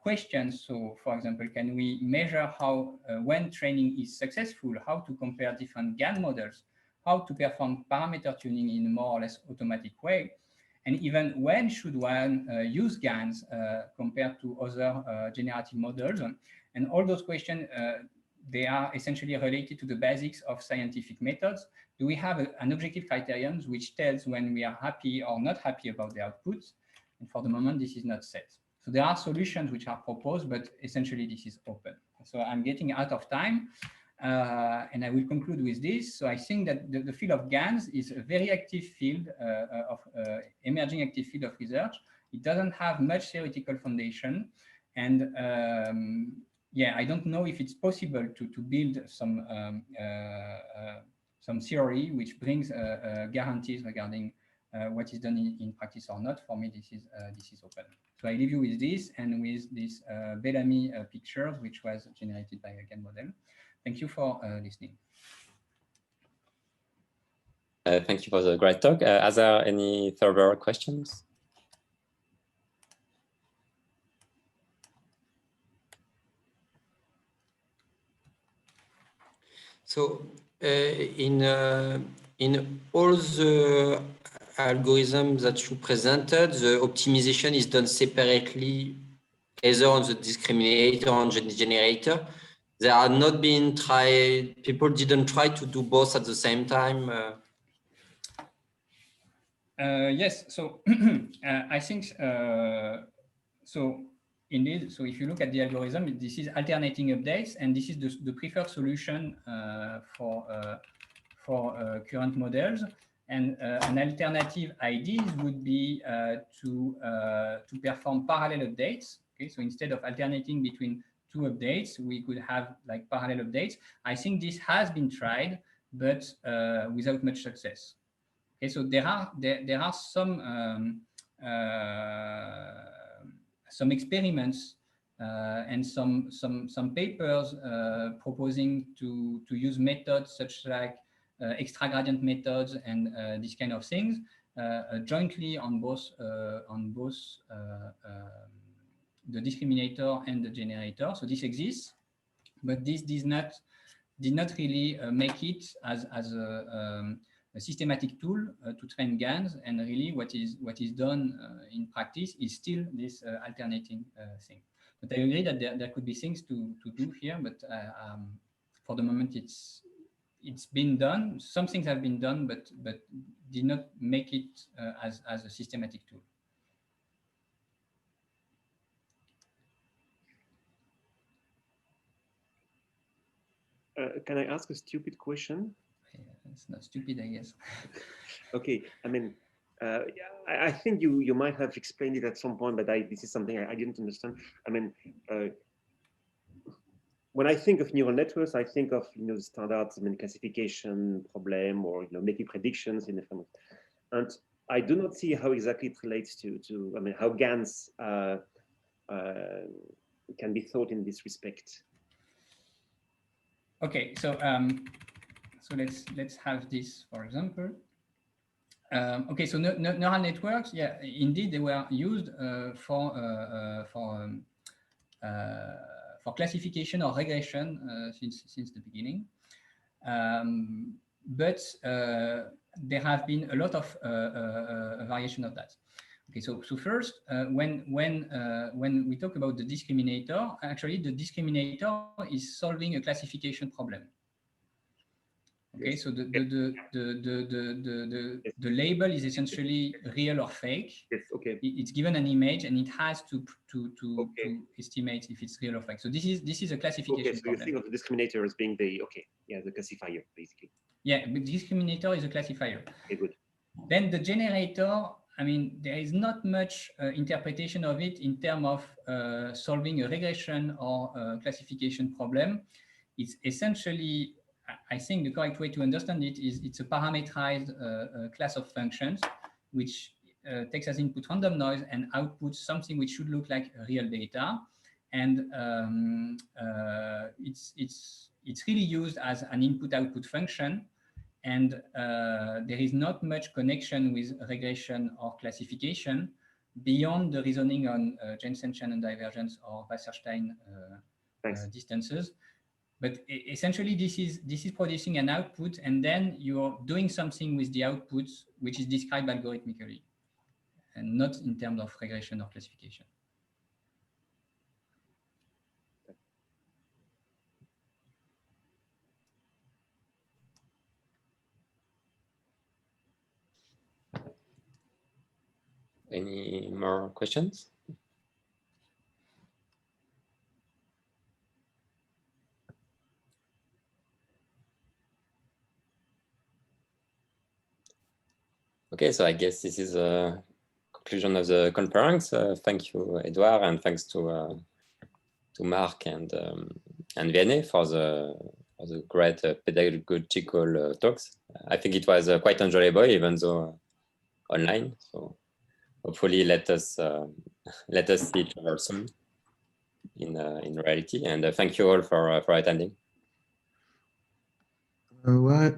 questions. So for example, can we measure how, when training is successful, how to compare different GAN models, how to perform parameter tuning in a more or less automatic way? And even when should one use GANs compared to other generative models? And all those questions, they are essentially related to the basics of scientific methods. Do we have an objective criterion which tells when we are happy or not happy about the outputs? And for the moment, this is not set. So there are solutions which are proposed, but essentially this is open. So I'm getting out of time. And I will conclude with this. So I think that the field of GANs is a very active field of emerging active field of research. It doesn't have much theoretical foundation. And yeah, I don't know if it's possible to build some theory which brings guarantees regarding what is done in practice or not. For me, this is open. So I leave you with this and with this Bellamy pictures, which was generated by a GAN model. Thank you for listening. Thank you for the great talk. Are there any further questions? So in all the algorithms that you presented, the optimization is done separately, either on the discriminator or on the generator. They are not being tried, people didn't try to do both at the same time. Yes, so I think, so indeed, so if you look at the algorithm, this is alternating updates, and this is the preferred solution for current models. And an alternative idea would be to perform parallel updates. Okay, so instead of alternating between two updates, we could have like parallel updates. I think this has been tried, but without much success. Okay, so there are some experiments and some papers proposing to use methods such like extra gradient methods and these kind of things jointly on both the discriminator and the generator. So this exists, but this did not really make it as a systematic tool to train GANs. And really what is done in practice is still this alternating thing. But I agree that there could be things to do here, but for the moment it's been done. Some things have been done, but did not make it as a systematic tool. Can I ask a stupid question? It's not stupid, I guess. Okay, I mean, I think you might have explained it at some point, but this is something I didn't understand. I mean, when I think of neural networks, I think of the standards, classification problem, or making predictions in different. And I do not see how exactly it relates to how GANs can be thought in this respect. Okay, so so let's have this, for example. Okay, so neural networks, yeah, indeed they were used for classification or regression since the beginning, but there have been a lot of variation of that. Okay, so first, when we talk about the discriminator, actually the discriminator is solving a classification problem. Okay, so the label is essentially real or fake. Yes, okay. It's given an image and it has to estimate if it's real or fake. So this is a classification okay, so problem. you think of the discriminator as being the the classifier basically. Yeah, but discriminator is a classifier. Okay, good. Then the generator, I mean, there is not much interpretation of it in terms of solving a regression or classification problem. It's essentially, I think the correct way to understand it is it's a parameterized class of functions, which takes as input random noise and outputs something which should look like real data. And it's really used as an input-output function. And there is not much connection with regression or classification beyond the reasoning on Jensen-Shannon divergence or Wasserstein distances. But essentially, this is producing an output, and then you're doing something with the output, which is described algorithmically. and not in terms of regression or classification. Any more questions? Okay, so I guess this is a conclusion of the conference. Thank you, Edouard, and thanks to Mark and Vianney for the great pedagogical talks. I think it was quite enjoyable, even though online. So hopefully, let us see each other soon in reality. And thank you all for attending. Why